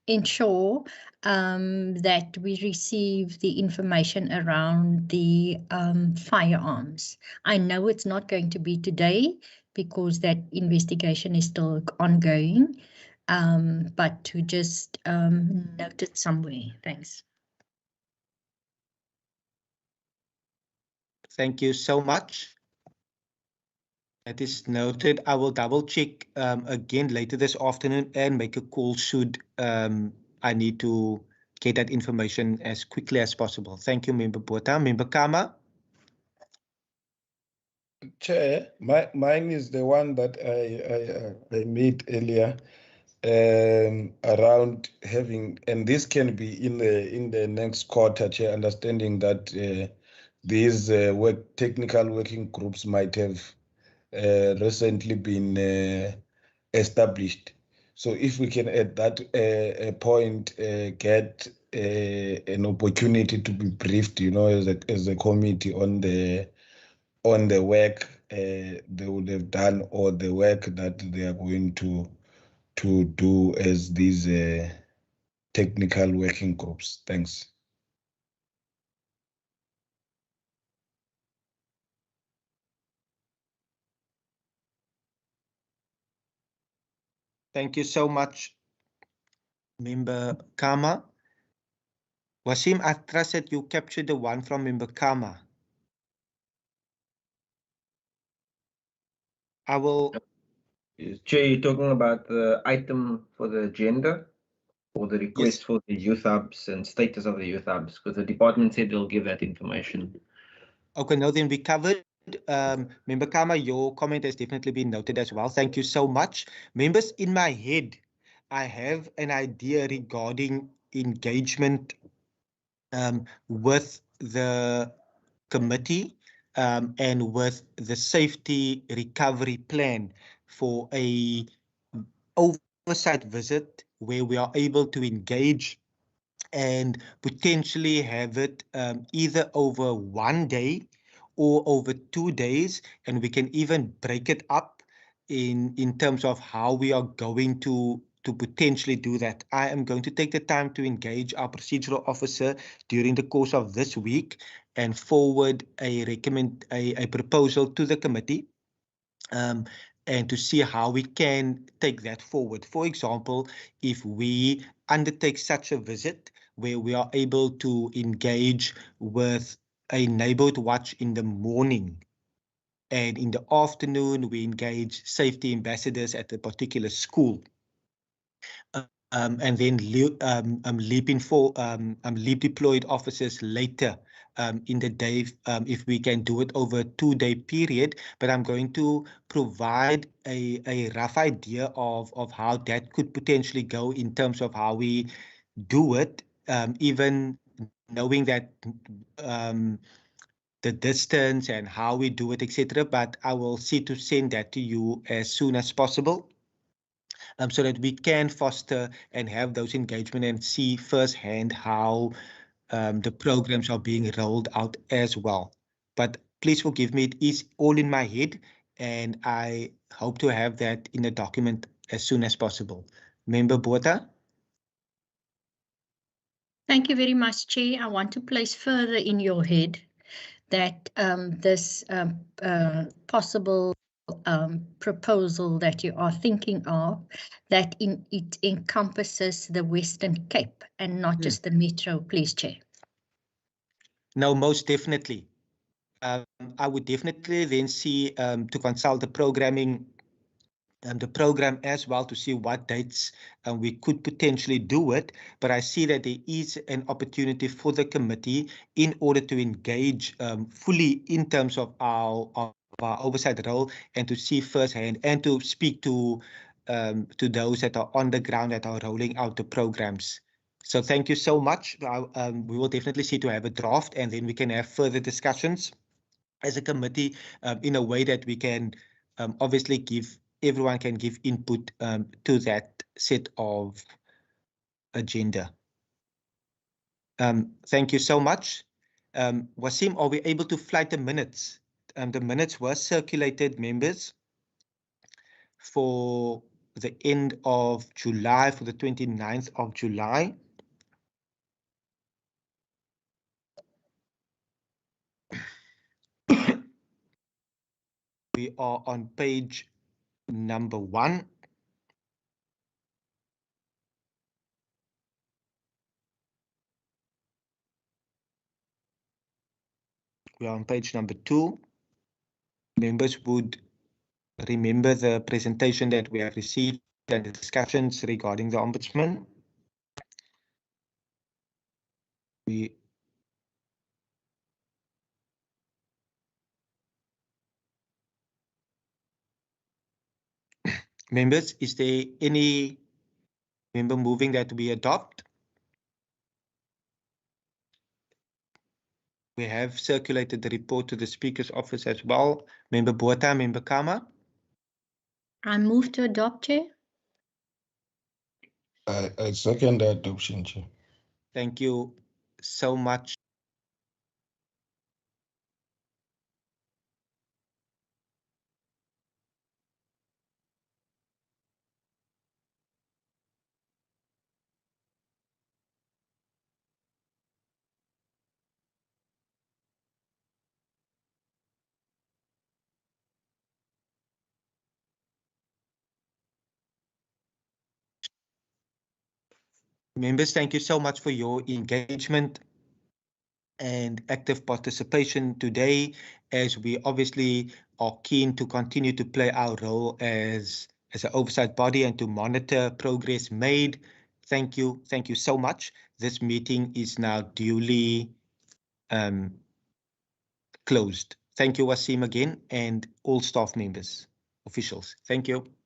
ensure that we receive the information around the firearms. I know it's not going to be today because that investigation is still ongoing, but to just note it somewhere. Thanks. Thank you so much. That is noted. I will double check again later this afternoon and make a call should I need to get that information as quickly as possible. Thank you, Member Botha. Member Kama? Chair, mine is the one that I made earlier around having, and this can be in the next quarter, Chair, understanding that these technical working groups might have recently been established. So if we can at that point get an opportunity to be briefed, as a committee on the work they would have done or the work that they are going to do as these technical working groups. Thanks. Thank you so much, Member Kama. Wasim, I trust that you captured the one from Member Kama. I will... Chair, you're talking about the item for the agenda or the request for the youth hubs and status of the youth hubs, because the department said they'll give that information. Okay, no, then we covered. Member Kama, your comment has definitely been noted as well. Thank you so much. Members, in my head, I have an idea regarding engagement with the committee and with the safety recovery plan for a oversight visit where we are able to engage and potentially have it either over one day or over 2 days, and we can even break it up in terms of how we are going to potentially do that. I am going to take the time to engage our procedural officer during the course of this week and forward a proposal to the committee. and to see how we can take that forward. For example, if we undertake such a visit where we are able to engage with a neighborhood watch in the morning, and in the afternoon we engage safety ambassadors at a particular school, and then leap deployed officers later in the day, if we can do it over a 2-day period. But I'm going to provide a rough idea of how that could potentially go in terms of how we do it, even knowing that the distance and how we do it, etc. But I will see to send that to you as soon as possible, so that we can foster and have those engagement and see firsthand how the programs are being rolled out as well. But please forgive me, it is all in my head, and I hope to have that in a document as soon as possible. Member Botha? Thank you very much, Chair. I want to place further in your head that this possible proposal that you are thinking of, that it encompasses the Western Cape and not just the Metro, please, Chair. No, most definitely. I would definitely then see to consult the programming and the program as well to see what dates we could potentially do it. But I see that there is an opportunity for the committee in order to engage fully in terms of our oversight role, and to see firsthand and to speak to those that are on the ground that are rolling out the programs. So thank you so much. We will definitely see to have a draft, and then we can have further discussions as a committee in a way that we can obviously everyone can give input to that set of agenda. Thank you so much. Wasim, are we able to flight the minutes? The minutes were circulated, members, for the end of July, for the 29th of July. We are on page number 1. We are on page number 2. Members would remember the presentation that we have received and the discussions regarding the Ombudsman. Members, is there any member moving that we adopt? We have circulated the report to the Speaker's office as well. Member Botha, Member Kama? I move to adopt, Chair. I second the adoption, Chair. Thank you so much. Members, thank you so much for your engagement and active participation today, as we obviously are keen to continue to play our role as an oversight body and to monitor progress made. Thank you so much. This meeting is now duly closed. Thank you, Wasim, again, and all staff members, officials. Thank you.